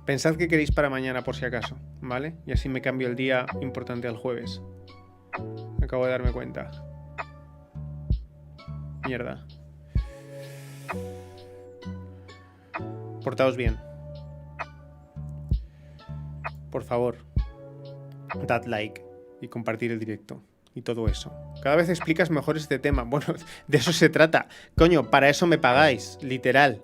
Pensad qué queréis para mañana por si acaso, ¿vale? Y así me cambio el día importante al jueves. Acabo de darme cuenta. Mierda. Portaos bien. Por favor, dad like y compartir el directo y todo eso. Cada vez explicas mejor este tema. Bueno, de eso se trata. Coño, para eso me pagáis, literal.